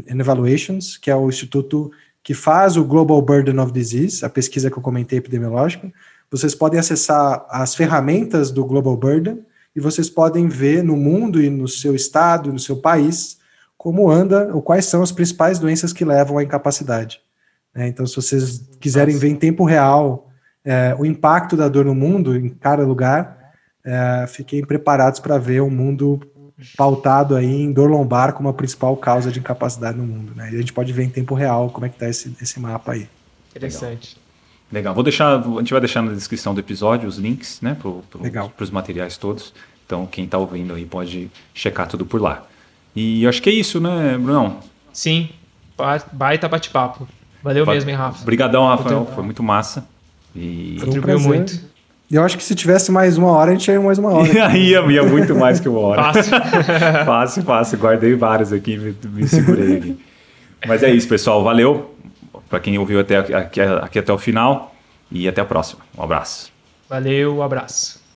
C: Evaluations, que é o instituto que faz o Global Burden of Disease, a pesquisa que eu comentei epidemiológica. Vocês podem acessar as ferramentas do Global Burden e vocês podem ver no mundo e no seu estado, no seu país, como anda ou quais são as principais doenças que levam à incapacidade. Então, se vocês quiserem ver em tempo real o impacto da dor no mundo, em cada lugar, fiquem preparados para ver um mundo pautado aí em dor lombar como a principal causa de incapacidade no mundo, né? E a gente pode ver em tempo real como é que está esse mapa aí.
B: Interessante.
A: Legal. A gente vai deixar na descrição do episódio os links, né, para os materiais todos. Então, quem está ouvindo aí pode checar tudo por lá. E eu acho que é isso, né, Brunão?
B: Sim. Baita bate-papo. Valeu mesmo, hein, Rafa?
A: Obrigadão, Rafael. Foi muito massa.
B: Contribuiu muito.
C: E eu acho que se tivesse mais uma hora, a gente ia mais uma hora.
A: ia muito mais que uma hora.
B: Fácil.
A: Fácil. Guardei vários aqui, me segurei aqui. Mas é isso, pessoal. Valeu para quem ouviu aqui até o final. E até a próxima. Um abraço.
B: Valeu, um abraço.